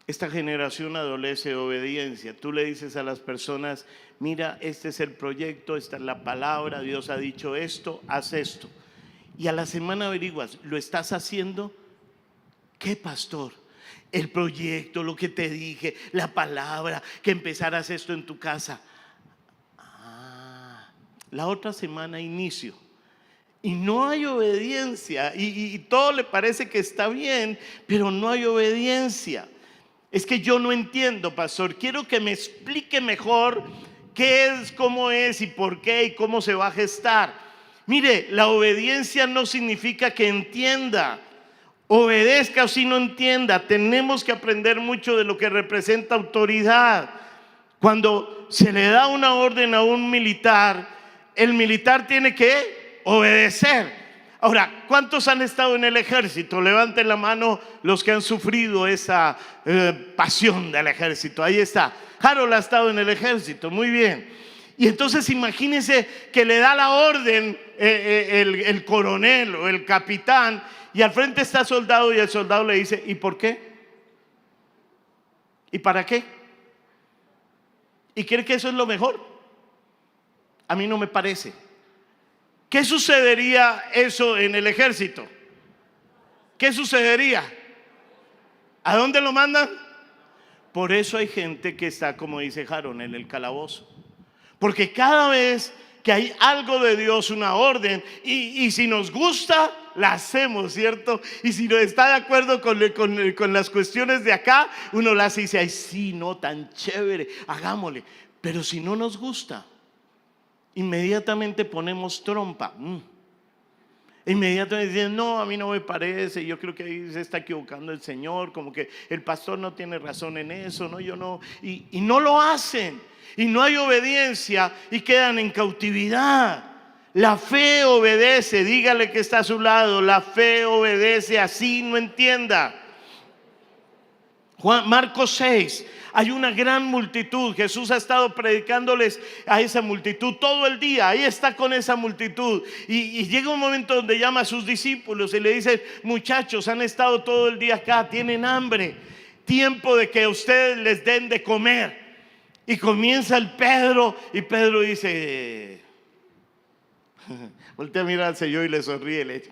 Esta generación adolece de obediencia. Tú le dices a las personas, mira, este es el proyecto, esta es la palabra, Dios ha dicho esto, haz esto. Y a la semana averiguas, ¿lo estás haciendo? ¿Qué, pastor? el proyecto, lo que te dije, la palabra, que empezaras esto en tu casa. La otra semana inicio y no hay obediencia y todo le parece que está bien, pero no hay obediencia. Es que yo no entiendo, pastor, quiero que me explique mejor qué es, cómo es y por qué y cómo se va a gestar. Mire, la obediencia no significa que entienda. Obedezca o si no entienda. Tenemos que aprender mucho de lo que representa autoridad. Cuando se le da una orden a un militar, el militar tiene que obedecer. Ahora, ¿cuántos han estado en el ejército? Levanten la mano los que han sufrido esa pasión del ejército. Ahí está. Harold ha estado en el ejército, muy bien. Y entonces imagínense que le da la orden el coronel o el capitán, y al frente está el soldado, y el soldado le dice: ¿y por qué? ¿Y para qué? ¿Y cree que eso es lo mejor? A mí no me parece. ¿Qué sucedería eso en el ejército? ¿Qué sucedería? ¿A dónde lo mandan? Por eso hay gente que está, como dice Jaron, en el calabozo. Porque cada vez que hay algo de Dios, una orden, y si nos gusta, la hacemos, ¿cierto? Y si no está de acuerdo con las cuestiones de acá, uno la hace y dice: ay, sí, no, tan chévere, hagámosle. Pero si no nos gusta, inmediatamente ponemos trompa. Inmediatamente dicen: no, a mí no me parece, yo creo que ahí se está equivocando el Señor, como que el pastor no tiene razón en eso, no, yo no. Y no lo hacen, y no hay obediencia, y quedan en cautividad. La fe obedece. Dígale que está a su lado: la fe obedece, así no entienda. Marcos 6. Hay una gran multitud. Jesús ha estado predicándoles a esa multitud todo el día. Ahí está con esa multitud. Y llega un momento donde llama a sus discípulos y le dice: muchachos, han estado todo el día acá, tienen hambre, tiempo de que ustedes les den de comer. Y comienza el Pedro, y Pedro dice, voltea a mirar al Señor y le sonríe, le dice: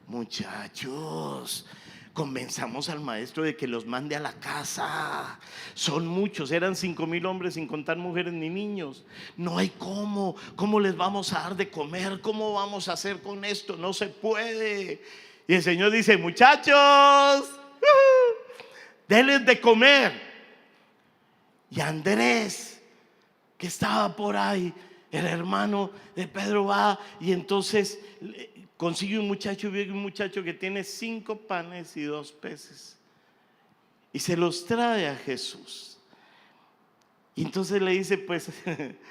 muchachos, convenzamos al maestro de que los mande a la casa. Son muchos, eran 5,000 hombres sin contar mujeres ni niños. No hay cómo les vamos a dar de comer, cómo vamos a hacer con esto, no se puede. Y el Señor dice: muchachos, denles de comer. Y Andrés, que estaba por ahí, el hermano de Pedro, va y entonces consigue un muchacho, ve un muchacho que tiene 5 panes y 2 peces y se los trae a Jesús. Y entonces le dice: pues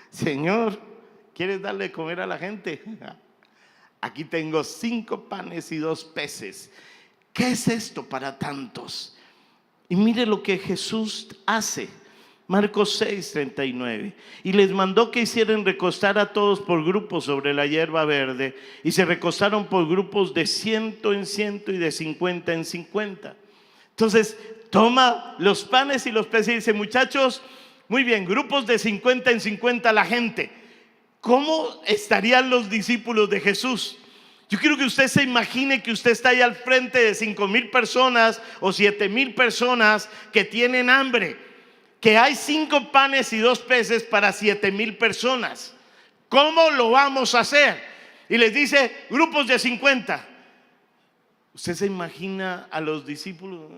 Señor, ¿quieres darle de comer a la gente? Aquí tengo 5 panes y 2 peces. ¿Qué es esto para tantos? Y mire lo que Jesús hace. Marcos 6:39. Y les mandó que hicieran recostar a todos por grupos sobre la hierba verde, y se recostaron por grupos de 100 en 100 y de 50 en 50. Entonces toma los panes y los peces y dice: muchachos, muy bien, grupos de 50 en 50 la gente. ¿Cómo estarían los discípulos de Jesús? Yo quiero que usted se imagine que usted está ahí al frente de 5,000 personas o 7,000 personas que tienen hambre, que hay 5 panes y 2 peces para 7,000 personas. ¿Cómo lo vamos a hacer? Y les dice: grupos de 50. Usted se imagina a los discípulos: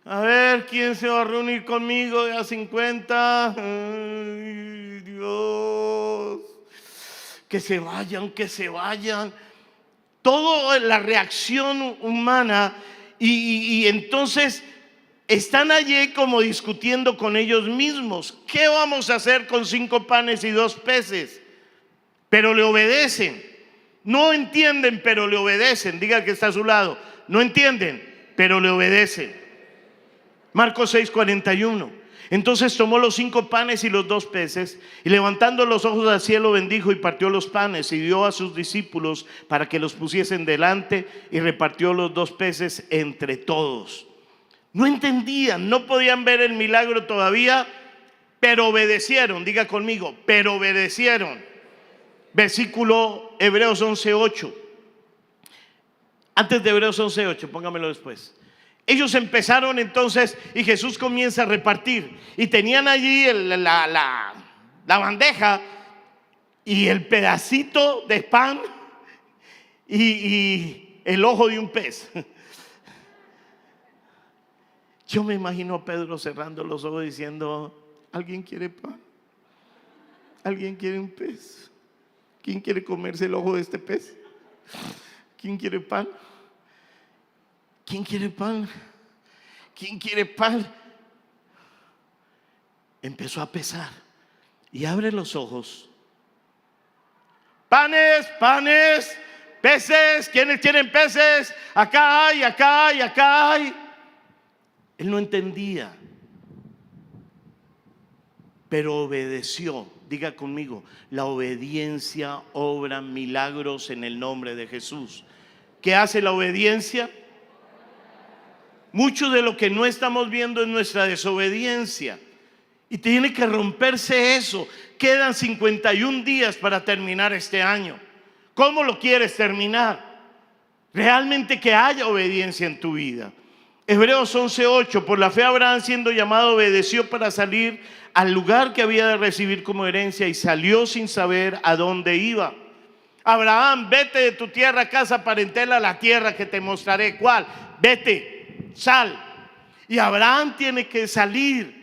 a ver, ¿quién se va a reunir conmigo de a 50? Ay, Dios, que se vayan. Toda la reacción humana. Y entonces están allí como discutiendo con ellos mismos: ¿qué vamos a hacer con 5 panes y 2 peces? Pero le obedecen. No entienden, pero le obedecen. Diga que está a su lado: no entienden, pero le obedecen. Marcos 6:41. Entonces tomó los 5 panes y los 2 peces, y levantando los ojos al cielo bendijo y partió los panes y dio a sus discípulos para que los pusiesen delante, y repartió los 2 peces entre todos. No entendían, no podían ver el milagro todavía, pero obedecieron. Diga conmigo: pero obedecieron. Versículo Hebreos 11:8. Antes de Hebreos 11:8, póngamelo después. Ellos empezaron entonces y Jesús comienza a repartir. Y tenían allí la bandeja y el pedacito de pan y el ojo de un pez. Yo me imagino a Pedro cerrando los ojos diciendo: ¿alguien quiere pan? ¿Alguien quiere un pez? ¿Quién quiere comerse el ojo de este pez? ¿Quién quiere pan? ¿Quién quiere pan? ¿Quién quiere pan? Empezó a pesar y abre los ojos. Panes, panes, peces. ¿Quiénes quieren peces? Acá hay, acá hay, acá hay. Él no entendía, pero obedeció. Diga conmigo: la obediencia obra milagros en el nombre de Jesús. ¿Qué hace la obediencia? Mucho de lo que no estamos viendo es nuestra desobediencia. Y tiene que romperse eso. Quedan 51 días para terminar este año. ¿Cómo lo quieres terminar? Realmente que haya obediencia en tu vida. Hebreos 11:8: por la fe Abraham, siendo llamado, obedeció para salir al lugar que había de recibir como herencia, y salió sin saber a dónde iba. Abraham, vete de tu tierra, casa, parentela, a la tierra que te mostraré. ¿Cuál? Vete, sal. Y Abraham tiene que salir.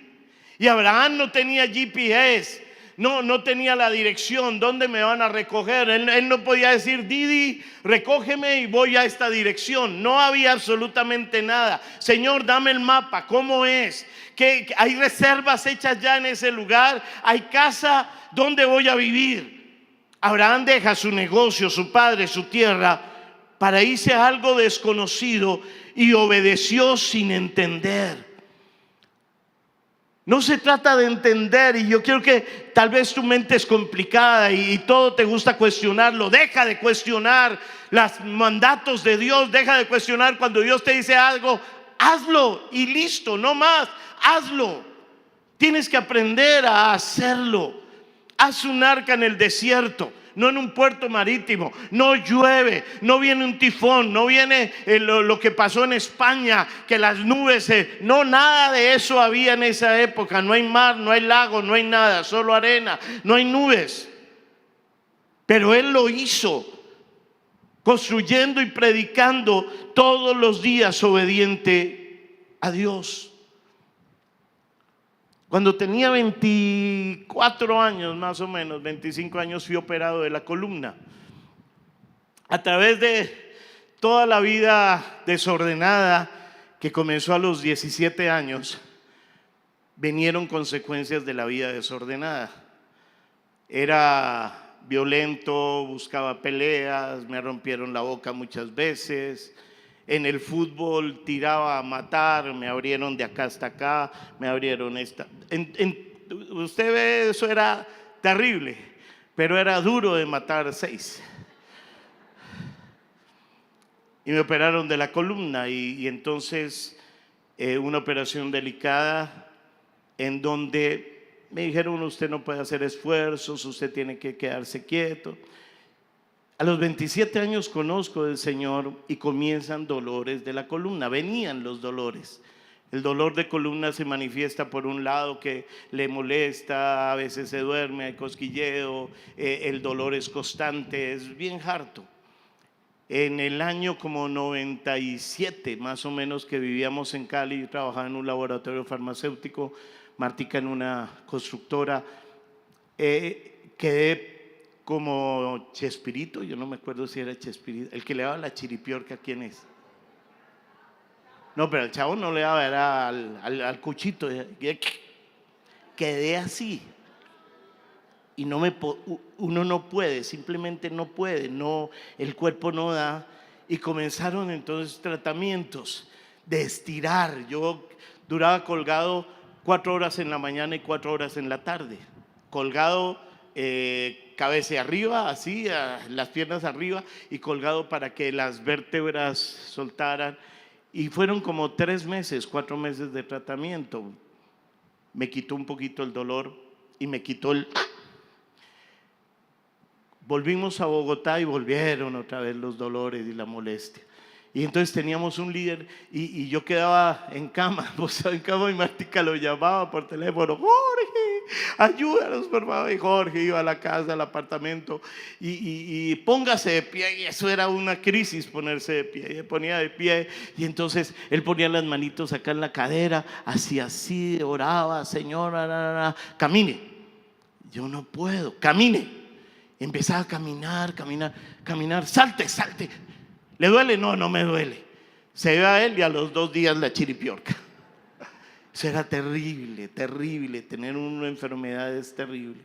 Y Abraham no tenía GPS, no tenía la dirección, ¿dónde me van a recoger? Él no podía decir: Didi, recógeme y voy a esta dirección. No había absolutamente nada. Señor, dame el mapa, ¿cómo es? ¿Que hay reservas hechas ya en ese lugar? ¿Hay casa? ¿Dónde voy a vivir? Abraham deja su negocio, su padre, su tierra, para irse a algo desconocido, y obedeció sin entender. No se trata de entender, y yo quiero que tal vez tu mente es complicada y todo te gusta cuestionarlo. Deja de cuestionar los mandatos de Dios. Deja de cuestionar cuando Dios te dice algo. Hazlo y listo, no más. Hazlo. Tienes que aprender a hacerlo. Haz un arca en el desierto, no en un puerto marítimo. No llueve, no viene un tifón, no viene lo que pasó en España, que las nubes no, nada de eso había en esa época. No hay mar, no hay lago, no hay nada, solo arena, no hay nubes. Pero él lo hizo, construyendo y predicando todos los días, obediente a Dios. Cuando tenía 24 años, más o menos 25 años, fui operado de la columna. A través de toda la vida desordenada que comenzó a los 17 años, vinieron consecuencias de la vida desordenada. Era violento, buscaba peleas, me rompieron la boca muchas veces. En el fútbol tiraba a matar, me abrieron de acá hasta acá, me abrieron esta. Usted ve, eso era terrible, pero era duro de matar 6. Y me operaron de la columna y entonces una operación delicada en donde me dijeron: usted no puede hacer esfuerzos, usted tiene que quedarse quieto. A los 27 años conozco del Señor y comienzan dolores de la columna. Venían los dolores. El dolor de columna se manifiesta por un lado que le molesta, a veces se duerme, hay cosquilleo, el dolor es constante, es bien harto. En el año como 97 más o menos, que vivíamos en Cali, yo trabajaba en un laboratorio farmacéutico, Martica en una constructora, quedé como Chespirito. Yo no me acuerdo si era Chespirito, el que le daba la chiripiorca. ¿Quién es? No, pero el chavo no le daba, era al cuchito. Quedé así. Y uno no puede, simplemente no puede, no, el cuerpo no da. Y comenzaron entonces tratamientos de estirar. Yo duraba colgado 4 horas en la mañana y 4 horas en la tarde. Colgado, cabeza arriba, así, las piernas arriba, y colgado para que las vértebras soltaran. Y fueron como 3 meses, 4 meses de tratamiento. Me quitó un poquito el dolor y me quitó el... Volvimos a Bogotá y volvieron otra vez los dolores y la molestia. Y entonces teníamos un líder y yo quedaba en cama, en cama, y Martica lo llamaba por teléfono: Jorge, ayúdanos por favor. Y Jorge iba a la casa, al apartamento y póngase de pie. Y eso era una crisis, ponerse de pie. Y él ponía de pie y entonces él ponía las manitos acá en la cadera, hacía así, oraba: Señor, camine. Yo no puedo, camine. Empezaba a caminar, salte. ¿Le duele? No, no me duele. Se iba a él y a los 2 días la chiripiorca. Eso era terrible, tener una enfermedad es terrible.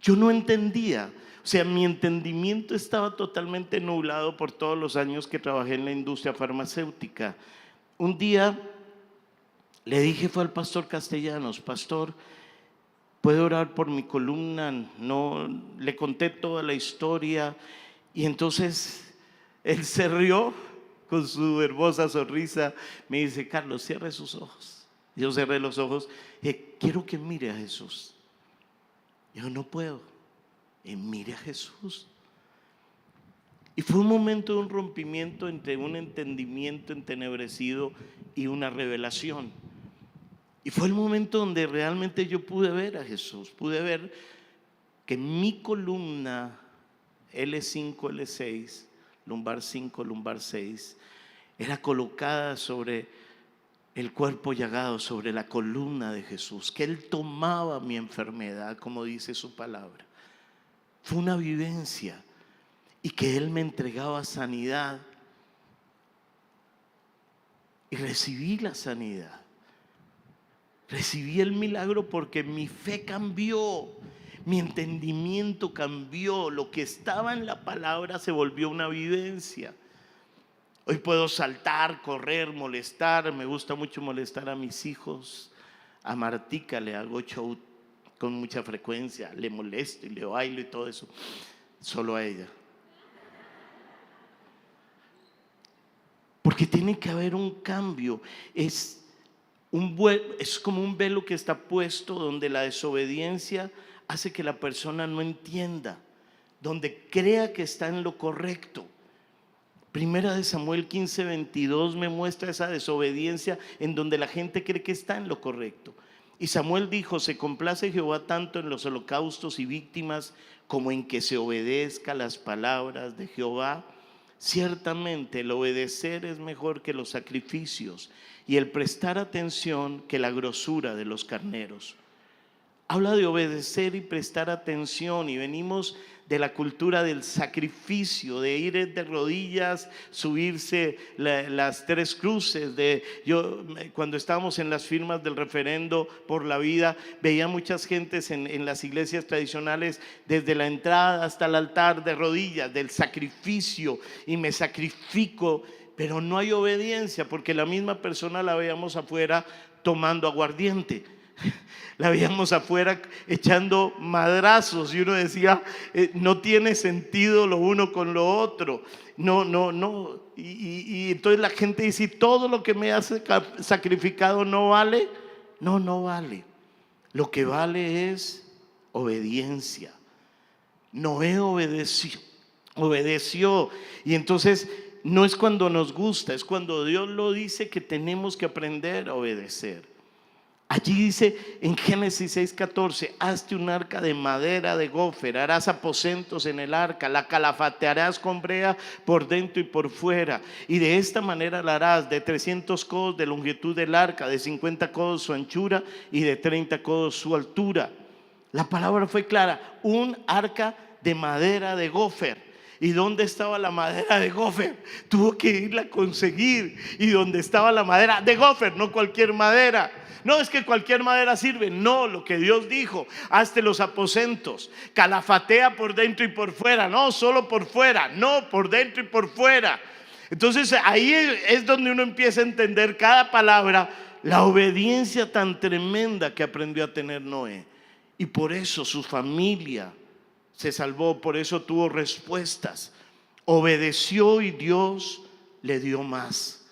Yo no entendía, o sea, mi entendimiento estaba totalmente nublado por todos los años que trabajé en la industria farmacéutica. Un día le dije, fue al pastor Castellanos: pastor, ¿puede orar por mi columna? No, le conté toda la historia y entonces él se rió con su hermosa sonrisa. Me dice: Carlos, cierre sus ojos. Yo cerré los ojos y dije: quiero que mire a Jesús. Yo: no puedo. Y mire a Jesús. Y fue un momento de un rompimiento entre un entendimiento entenebrecido y una revelación. Y fue el momento donde realmente yo pude ver a Jesús. Pude ver que mi columna L5, L6, lumbar 5, lumbar 6, era colocada sobre el cuerpo llagado, sobre la columna de Jesús, que Él tomaba mi enfermedad, como dice su palabra. Fue una vivencia, y que Él me entregaba sanidad, y recibí la sanidad, recibí el milagro, porque mi fe cambió. Mi entendimiento cambió, lo que estaba en la palabra se volvió una vivencia. Hoy puedo saltar, correr, molestar. Me gusta mucho molestar a mis hijos. A Martica le hago show con mucha frecuencia, le molesto y le bailo y todo eso, solo a ella. Porque tiene que haber un cambio. Es como un velo que está puesto, donde la desobediencia hace que la persona no entienda, donde crea que está en lo correcto. Primera de Samuel 15:22 me muestra esa desobediencia en donde la gente cree que está en lo correcto. Y Samuel dijo: se complace Jehová tanto en los holocaustos y víctimas como en que se obedezca las palabras de Jehová. Ciertamente el obedecer es mejor que los sacrificios, y el prestar atención que la grosura de los carneros. Habla de obedecer y prestar atención, y venimos de la cultura del sacrificio, de ir de rodillas, subirse las 3 cruces. Cuando estábamos en las firmas del referendo por la vida, veía muchas gentes en las iglesias tradicionales, desde la entrada hasta el altar, de rodillas, del sacrificio, y me sacrifico, pero no hay obediencia, porque la misma persona la veíamos afuera tomando aguardiente. La veíamos afuera echando madrazos, y uno decía: no tiene sentido lo uno con lo otro. No. Y entonces la gente dice: todo lo que me has sacrificado no vale. No vale. Lo que vale es obediencia. Noé obedeció, y entonces no es cuando nos gusta, es cuando Dios lo dice, que tenemos que aprender a obedecer. Allí dice en Génesis 6:14: hazte un arca de madera de gofer, harás aposentos en el arca, la calafatearás con brea por dentro y por fuera, y de esta manera la harás: de 300 codos de longitud del arca, de 50 codos su anchura y de 30 codos su altura. La palabra fue clara: un arca de madera de gofer. ¿Y dónde estaba la madera de gofer? Tuvo que irla a conseguir. ¿Y dónde estaba la madera de gofer? No cualquier madera. No es que cualquier madera sirve. No, lo que Dios dijo: hazte los aposentos, calafatea por dentro y por fuera. No solo por fuera, no, por dentro y por fuera. Entonces ahí es donde uno empieza a entender cada palabra, la obediencia tan tremenda que aprendió a tener Noé. Y por eso su familia se salvó, por eso tuvo respuestas. Obedeció y Dios le dio más.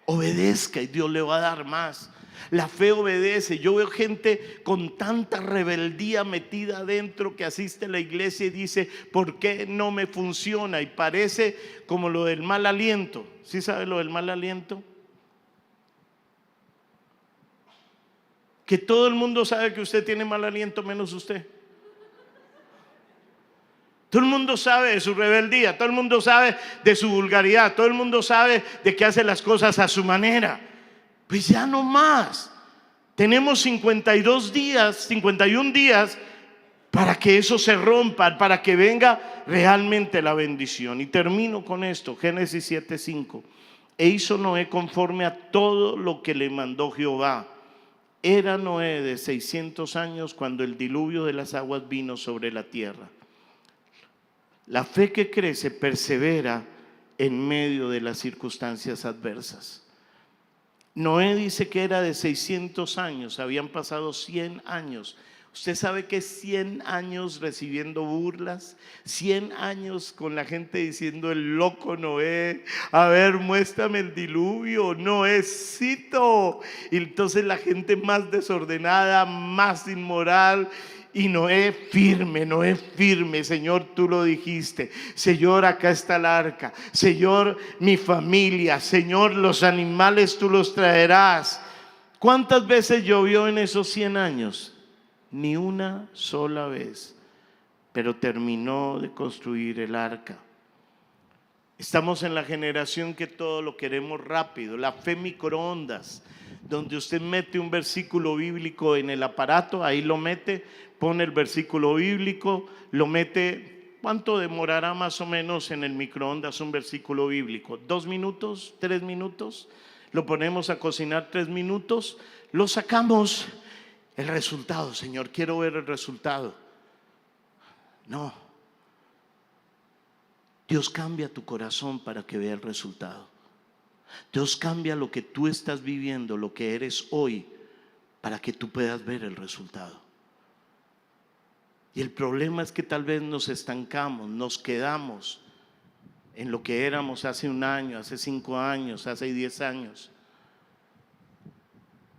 Obedezca y Dios le va a dar más. La fe obedece. Yo veo gente con tanta rebeldía metida adentro que asiste a la iglesia y dice: ¿por qué no me funciona? Y parece como lo del mal aliento. ¿Sí sabe lo del mal aliento? Que todo el mundo sabe que usted tiene mal aliento menos usted. Todo el mundo sabe de su rebeldía, todo el mundo sabe de su vulgaridad, todo el mundo sabe de que hace las cosas a su manera. Pues ya no más. Tenemos 52 días, 51 días para que eso se rompa, para que venga realmente la bendición. Y termino con esto, Génesis 7:5. E hizo Noé conforme a todo lo que le mandó Jehová. Era Noé de 600 años cuando el diluvio de las aguas vino sobre la tierra. La fe que crece persevera en medio de las circunstancias adversas. Noé dice que era de 600 años, habían pasado 100 años. ¿Usted sabe que 100 años recibiendo burlas? 100 años con la gente diciendo: el loco Noé, a ver, muéstrame el diluvio, Noécito. Y entonces la gente más desordenada, más inmoral. Y Noé firme: Señor, tú lo dijiste. Señor, acá está el arca. Señor, mi familia. Señor, los animales tú los traerás. ¿Cuántas veces llovió en esos 100 años? Ni una sola vez. Pero terminó de construir el arca. Estamos en la generación que todo lo queremos rápido. La fe microondas, donde usted mete un versículo bíblico en el aparato, ahí lo mete, pone el versículo bíblico, lo mete. ¿Cuánto demorará más o menos en el microondas un versículo bíblico? ¿2 minutos? ¿3 minutos? Lo ponemos a cocinar 3 minutos, lo sacamos. El resultado: Señor, quiero ver el resultado. No. Dios cambia tu corazón para que vea el resultado. Dios cambia lo que tú estás viviendo, lo que eres hoy, para que tú puedas ver el resultado. Y el problema es que tal vez nos estancamos, nos quedamos en lo que éramos hace 1 año, hace 5 años, hace 10 años.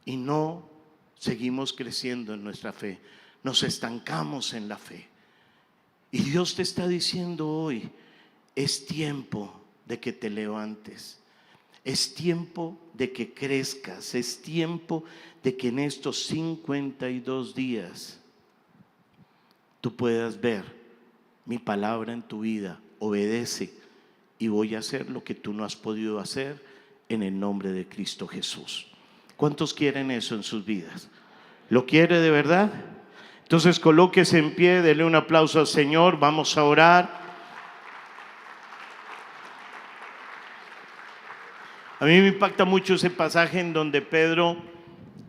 Y no seguimos creciendo en nuestra fe, nos estancamos en la fe. Y Dios te está diciendo hoy: es tiempo de que te levantes. Es tiempo de que crezcas. Es tiempo de que en estos 52 días tú puedas ver mi palabra en tu vida. Obedece y voy a hacer lo que tú no has podido hacer en el nombre de Cristo Jesús. ¿Cuántos quieren eso en sus vidas? ¿Lo quiere de verdad? Entonces colóquese en pie, dele un aplauso al Señor, vamos a orar. A mí me impacta mucho ese pasaje en donde Pedro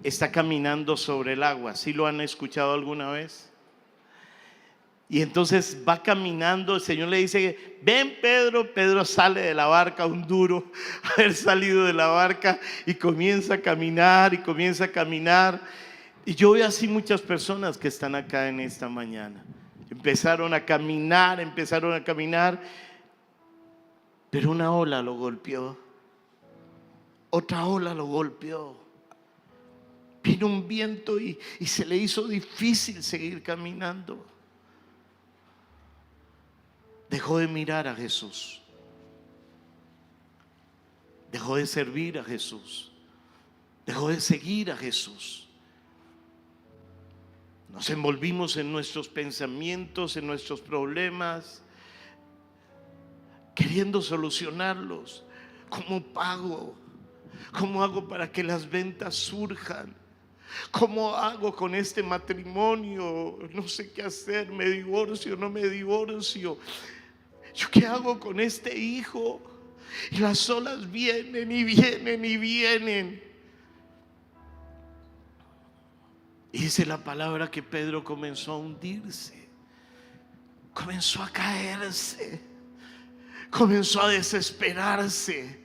está caminando sobre el agua. ¿Sí lo han escuchado alguna vez? Y entonces va caminando, el Señor le dice: ven Pedro. Pedro sale de la barca, un duro haber salido de la barca, y comienza a caminar y comienza a caminar. Y yo veo así muchas personas que están acá en esta mañana. Empezaron a caminar, pero una ola lo golpeó. Otra ola lo golpeó. Vino un viento y se le hizo difícil seguir caminando. Dejó de mirar a Jesús. Dejó de servir a Jesús. Dejó de seguir a Jesús. Nos envolvimos en nuestros pensamientos, en nuestros problemas, queriendo solucionarlos. ¿Cómo pago? ¿Cómo hago para que las ventas surjan? ¿Cómo hago con este matrimonio? No sé qué hacer, me divorcio, no me divorcio. ¿Yo qué hago con este hijo? Y las olas vienen y vienen y vienen. Y dice la palabra que Pedro comenzó a hundirse, comenzó a caerse, comenzó a desesperarse.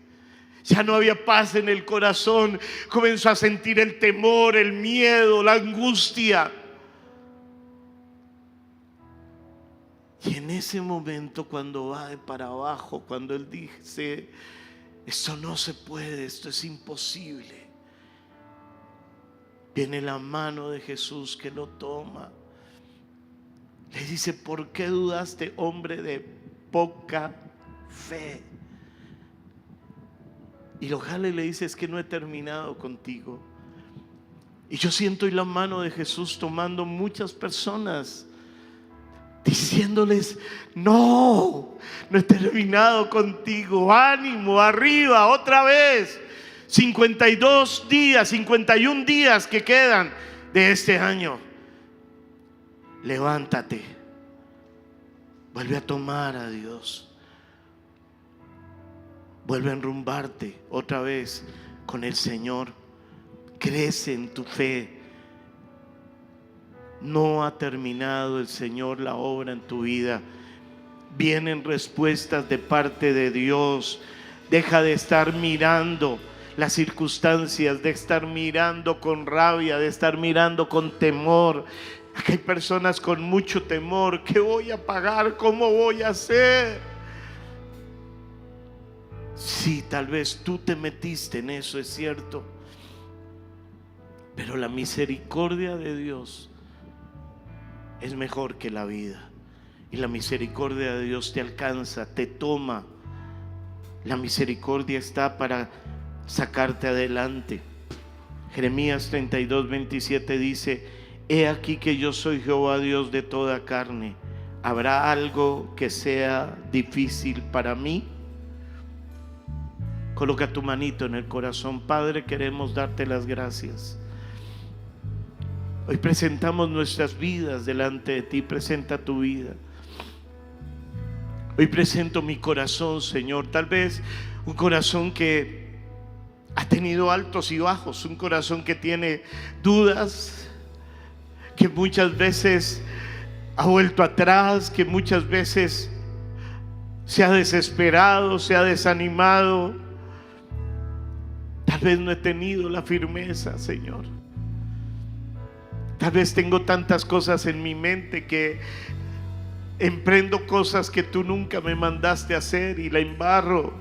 Ya no había paz en el corazón. Comenzó a sentir el temor, el miedo, la angustia. Y en ese momento, cuando va de para abajo, cuando él dice: esto no se puede, esto es imposible, viene la mano de Jesús que lo toma. Le dice: ¿por qué dudaste, hombre de poca fe? Y lo jala y le dice: es que no he terminado contigo. Y yo siento hoy la mano de Jesús tomando muchas personas, diciéndoles: no he terminado contigo, ánimo, arriba, otra vez. 52 días, 51 días que quedan de este año. Levántate, vuelve a tomar a Dios, vuelve a enrumbarte otra vez con el Señor. Crece en tu fe. No ha terminado el Señor la obra en tu vida. Vienen respuestas de parte de Dios. Deja de estar mirando las circunstancias, de estar mirando con rabia, de estar mirando con temor. Aquí hay personas con mucho temor. ¿Qué voy a pagar? ¿Cómo voy a hacer? Sí, tal vez tú te metiste en eso, es cierto. Pero la misericordia de Dios es mejor que la vida. Y la misericordia de Dios te alcanza, te toma. La misericordia está para sacarte adelante. Jeremías 32:27 dice: he aquí que yo soy Jehová, Dios de toda carne. ¿Habrá algo que sea difícil para mí? Coloca tu manito en el corazón. Padre, queremos darte las gracias. Hoy presentamos nuestras vidas delante de ti. Presenta tu vida. Hoy presento mi corazón, Señor. Tal vez un corazón que ha tenido altos y bajos, un corazón que tiene dudas, que muchas veces ha vuelto atrás, que muchas veces se ha desesperado, se ha desanimado. Tal vez no he tenido la firmeza, Señor. Tal vez tengo tantas cosas en mi mente que emprendo cosas que tú nunca me mandaste hacer y la embarro.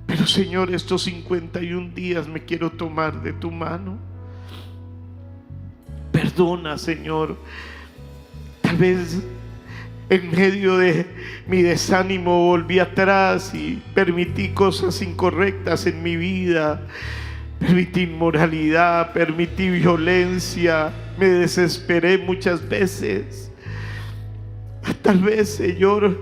Pero, Señor, estos 51 días me quiero tomar de tu mano. Perdona, Señor. Tal vez en medio de mi desánimo volví atrás y permití cosas incorrectas en mi vida. Permití inmoralidad, permití violencia, me desesperé muchas veces. Tal vez, Señor,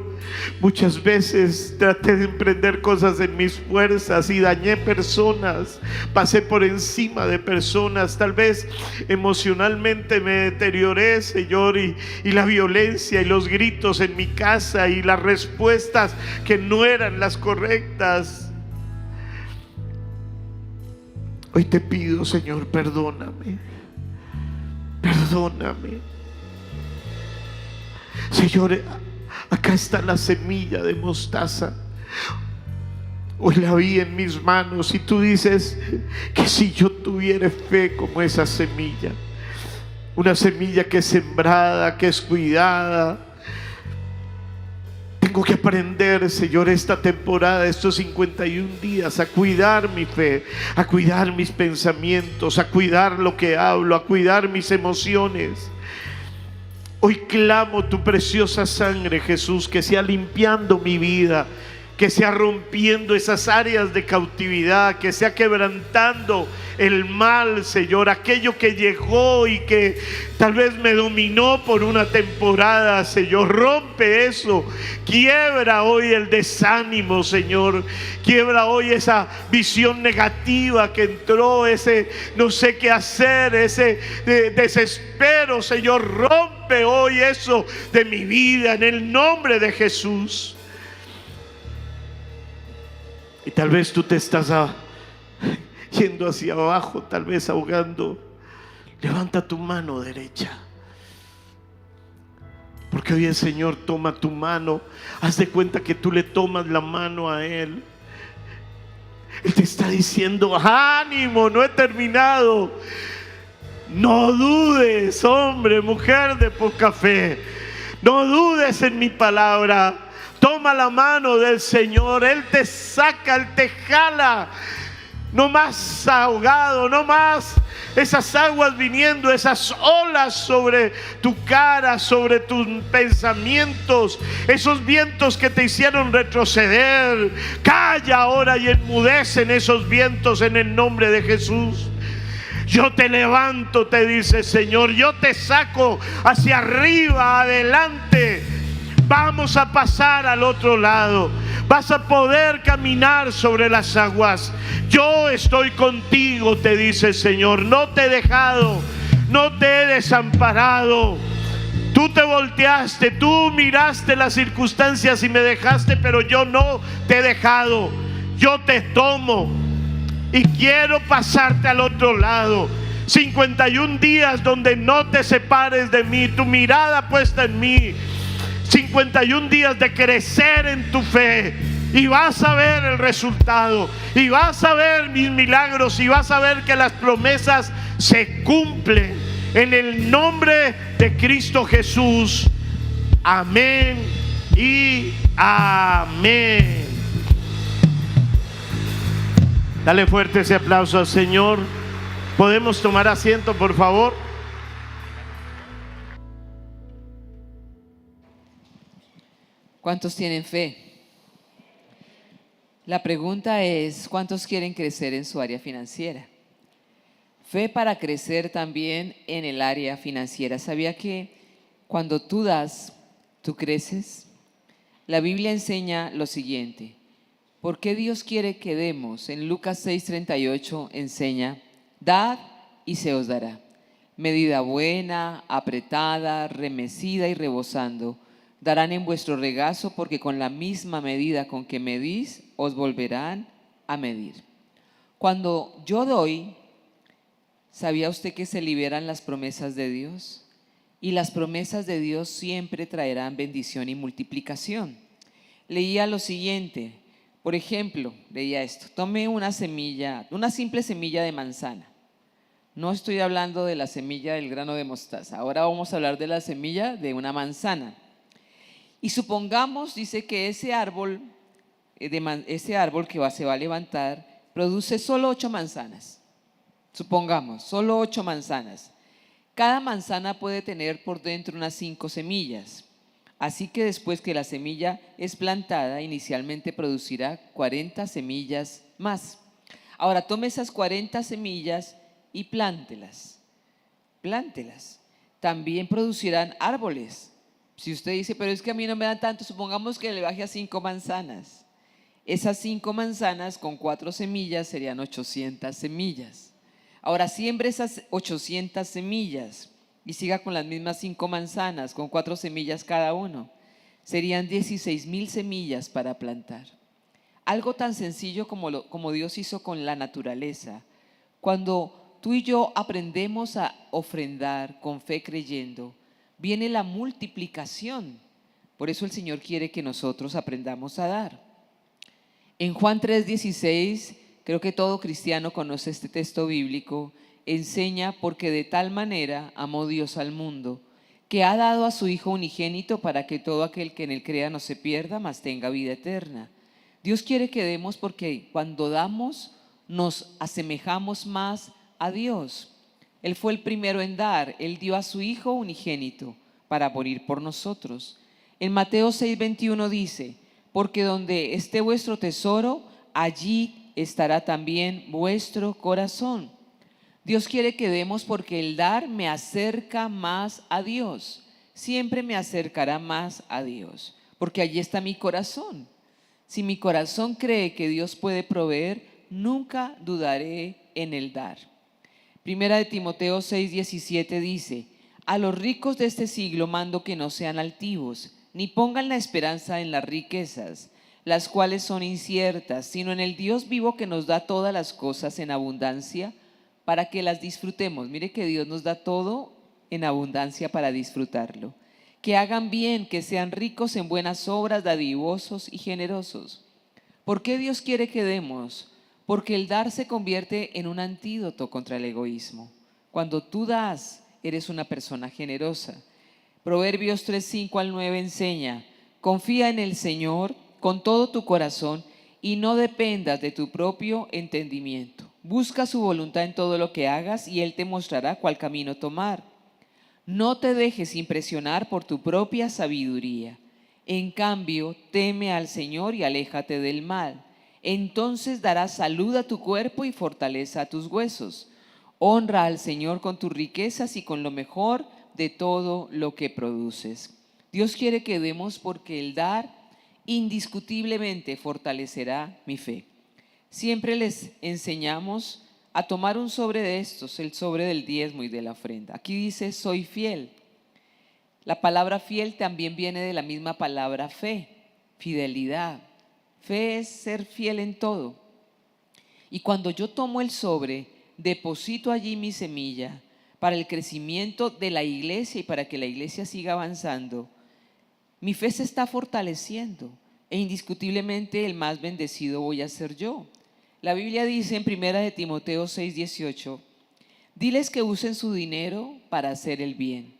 muchas veces traté de emprender cosas en mis fuerzas y dañé personas, pasé por encima de personas. Tal vez emocionalmente me deterioré, Señor, y la violencia y los gritos en mi casa y las respuestas que no eran las correctas. Hoy te pido, Señor, perdóname. Perdóname. Señor, acá está la semilla de mostaza. Hoy la vi en mis manos y tú dices que si yo tuviera fe como esa semilla, una semilla que es sembrada, que es cuidada. Tengo que aprender, Señor, esta temporada, estos 51 días, a cuidar mi fe, a cuidar mis pensamientos, a cuidar lo que hablo, a cuidar mis emociones. Hoy clamo tu preciosa sangre, Jesús, que sea limpiando mi vida, que sea rompiendo esas áreas de cautividad, que sea quebrantando el mal, Señor, aquello que llegó y que tal vez me dominó por una temporada, Señor. Rompe eso, quiebra hoy el desánimo, Señor, quiebra hoy esa visión negativa que entró, ese no sé qué hacer, ese desespero, Señor. Rompe hoy eso de mi vida en el nombre de Jesús. Y tal vez tú te estás yendo hacia abajo, tal vez ahogando. Levanta tu mano derecha, porque hoy el Señor toma tu mano. Haz de cuenta que tú le tomas la mano a Él. Él te está diciendo: ánimo, no he terminado. No dudes, hombre, mujer de poca fe. No dudes en mi palabra. Toma la mano del Señor. Él te saca, Él te jala. No más ahogado, no más esas aguas viniendo, esas olas sobre tu cara, sobre tus pensamientos, esos vientos que te hicieron retroceder. Calla ahora y enmudecen esos vientos en el nombre de Jesús. Yo te levanto, te dice el Señor, yo te saco hacia arriba, adelante. Vamos a pasar al otro lado. Vas a poder caminar sobre las aguas. Yo estoy contigo, te dice el Señor. No te he dejado, no te he desamparado. Tú te volteaste, tú miraste las circunstancias y me dejaste, pero yo no te he dejado. Yo te tomo y quiero pasarte al otro lado. 51 días donde no te separes de mí, tu mirada puesta en mí. 51 días de crecer en tu fe, y vas a ver el resultado, y vas a ver mis milagros, y vas a ver que las promesas se cumplen en el nombre de Cristo Jesús. Amén y amén. Dale fuerte ese aplauso al Señor. ¿Podemos tomar asiento, por favor? ¿Cuántos tienen fe? La pregunta es, ¿cuántos quieren crecer en su área financiera? Fe para crecer también en el área financiera. ¿Sabía que cuando tú das, tú creces? La Biblia enseña lo siguiente. ¿Por qué Dios quiere que demos? En Lucas 6:38 enseña, dad y se os dará. Medida buena, apretada, remecida y rebosando, darán en vuestro regazo, porque con la misma medida con que medís, os volverán a medir. Cuando yo doy, ¿sabía usted que se liberan las promesas de Dios? Y las promesas de Dios siempre traerán bendición y multiplicación. Leía lo siguiente, por ejemplo, leía esto: tome una semilla, una simple semilla de manzana. No estoy hablando de la semilla del grano de mostaza, ahora vamos a hablar de la semilla de una manzana. Y supongamos, dice, que ese árbol que se va a levantar produce solo 8 manzanas. Supongamos, solo 8 manzanas. Cada manzana puede tener por dentro unas 5 semillas. Así que después que la semilla es plantada, inicialmente producirá 40 semillas más. Ahora tome esas 40 semillas y plántelas. Plántelas. También producirán árboles. Si usted dice, pero es que a mí no me dan tanto, supongamos que le baje a 5 manzanas. Esas 5 manzanas con 4 semillas serían 800 semillas. Ahora siembre esas 800 semillas y siga con las mismas 5 manzanas con 4 semillas cada uno. Serían 16,000 semillas para plantar. Algo tan sencillo como Dios hizo con la naturaleza. Cuando tú y yo aprendemos a ofrendar con fe creyendo, viene la multiplicación. Por eso el Señor quiere que nosotros aprendamos a dar. En Juan 3:16, creo que todo cristiano conoce este texto bíblico, enseña: porque de tal manera amó Dios al mundo, que ha dado a su Hijo unigénito, para que todo aquel que en él crea no se pierda, mas tenga vida eterna. Dios quiere que demos porque cuando damos nos asemejamos más a Dios. Él fue el primero en dar, Él dio a su Hijo unigénito para morir por nosotros. En Mateo 6:21 dice, porque donde esté vuestro tesoro, allí estará también vuestro corazón. Dios quiere que demos porque el dar me acerca más a Dios. Siempre me acercará más a Dios, porque allí está mi corazón. Si mi corazón cree que Dios puede proveer, nunca dudaré en el dar. Primera de Timoteo 6:17 dice, a los ricos de este siglo mando que no sean altivos, ni pongan la esperanza en las riquezas, las cuales son inciertas, sino en el Dios vivo que nos da todas las cosas en abundancia para que las disfrutemos. Mire que Dios nos da todo en abundancia para disfrutarlo. Que hagan bien, que sean ricos en buenas obras, dadivosos y generosos. ¿Por qué Dios quiere que demos? Porque el dar se convierte en un antídoto contra el egoísmo. Cuando tú das, eres una persona generosa. Proverbios 3:5-9 enseña, confía en el Señor con todo tu corazón y no dependas de tu propio entendimiento. Busca su voluntad en todo lo que hagas y Él te mostrará cuál camino tomar. No te dejes impresionar por tu propia sabiduría. En cambio, teme al Señor y aléjate del mal. Entonces darás salud a tu cuerpo y fortaleza a tus huesos. Honra al Señor con tus riquezas y con lo mejor de todo lo que produces. Dios quiere que demos porque el dar indiscutiblemente fortalecerá mi fe. Siempre les enseñamos a tomar un sobre de estos, el sobre del diezmo y de la ofrenda. Aquí dice, soy fiel. La palabra fiel también viene de la misma palabra fe, fidelidad. Fe es ser fiel en todo. Y cuando yo tomo el sobre, deposito allí mi semilla para el crecimiento de la iglesia y para que la iglesia siga avanzando, mi fe se está fortaleciendo e indiscutiblemente el más bendecido voy a ser yo. La Biblia dice en 1 Timoteo 6:18, diles que usen su dinero para hacer el bien.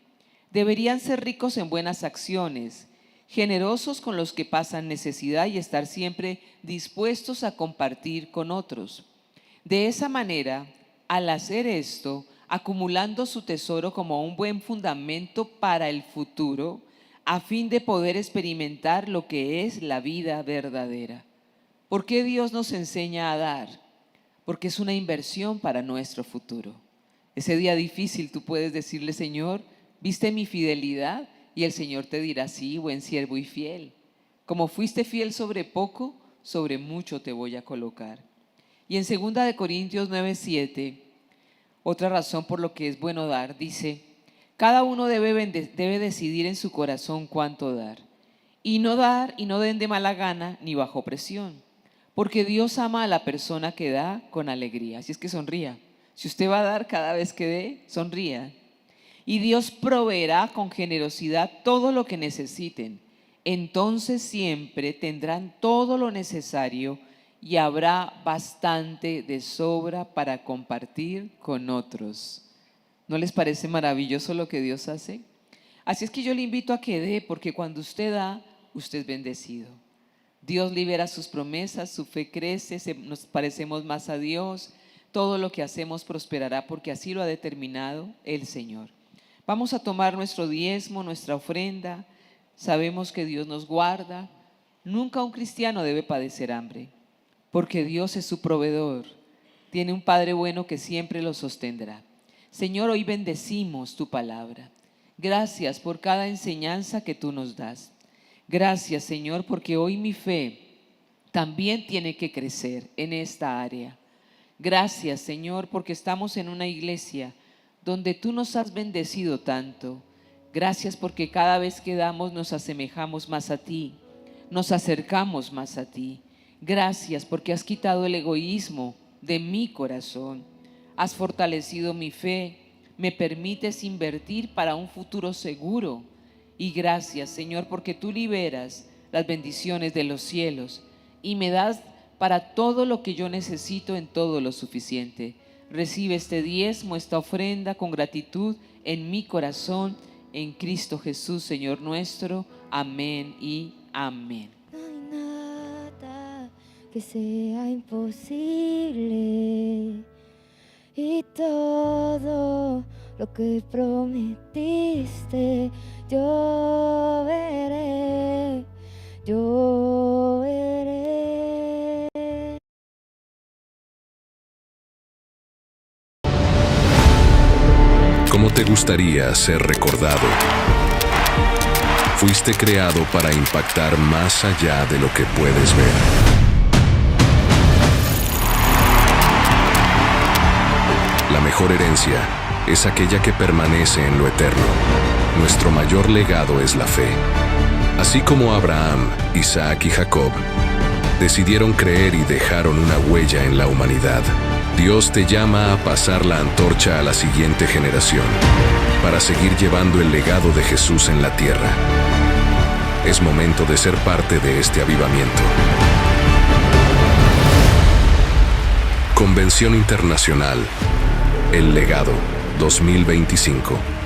Deberían ser ricos en buenas acciones, generosos con los que pasan necesidad y estar siempre dispuestos a compartir con otros. De esa manera, al hacer esto, acumulando su tesoro como un buen fundamento para el futuro, a fin de poder experimentar lo que es la vida verdadera. ¿Por qué Dios nos enseña a dar? Porque es una inversión para nuestro futuro. Ese día difícil tú puedes decirle, Señor, ¿viste mi fidelidad? Y el Señor te dirá, sí, buen siervo y fiel. Como fuiste fiel sobre poco, sobre mucho te voy a colocar. Y en 2 Corintios 9:7, otra razón por lo que es bueno dar, dice, cada uno debe decidir en su corazón cuánto dar. Y no den de mala gana ni bajo presión. Porque Dios ama a la persona que da con alegría. Así es que sonría. Si usted va a dar cada vez que dé, sonría. Y Dios proveerá con generosidad todo lo que necesiten. Entonces siempre tendrán todo lo necesario y habrá bastante de sobra para compartir con otros. ¿No les parece maravilloso lo que Dios hace? Así es que yo le invito a que dé, porque cuando usted da, usted es bendecido. Dios libera sus promesas, su fe crece, nos parecemos más a Dios. Todo lo que hacemos prosperará porque así lo ha determinado el Señor. Vamos a tomar nuestro diezmo, nuestra ofrenda. Sabemos que Dios nos guarda. Nunca un cristiano debe padecer hambre, porque Dios es su proveedor. Tiene un Padre bueno que siempre lo sostendrá. Señor, hoy bendecimos tu palabra. Gracias por cada enseñanza que tú nos das. Gracias, Señor, porque hoy mi fe también tiene que crecer en esta área. Gracias, Señor, porque estamos en una iglesia donde tú nos has bendecido tanto. Gracias porque cada vez que damos nos asemejamos más a ti, nos acercamos más a ti. Gracias porque has quitado el egoísmo de mi corazón. Has fortalecido mi fe, me permites invertir para un futuro seguro. Y gracias, Señor, porque tú liberas las bendiciones de los cielos y me das para todo lo que yo necesito en todo lo suficiente. Recibe este diezmo, esta ofrenda con gratitud en mi corazón, en Cristo Jesús, Señor nuestro. Amén y amén. No hay nada que sea imposible y todo lo que prometiste yo veré, yo veré. ¿Cómo te gustaría ser recordado? Fuiste creado para impactar más allá de lo que puedes ver. La mejor herencia es aquella que permanece en lo eterno. Nuestro mayor legado es la fe. Así como Abraham, Isaac y Jacob decidieron creer y dejaron una huella en la humanidad, Dios te llama a pasar la antorcha a la siguiente generación para seguir llevando el legado de Jesús en la tierra. Es momento de ser parte de este avivamiento. Convención Internacional El Legado 2025.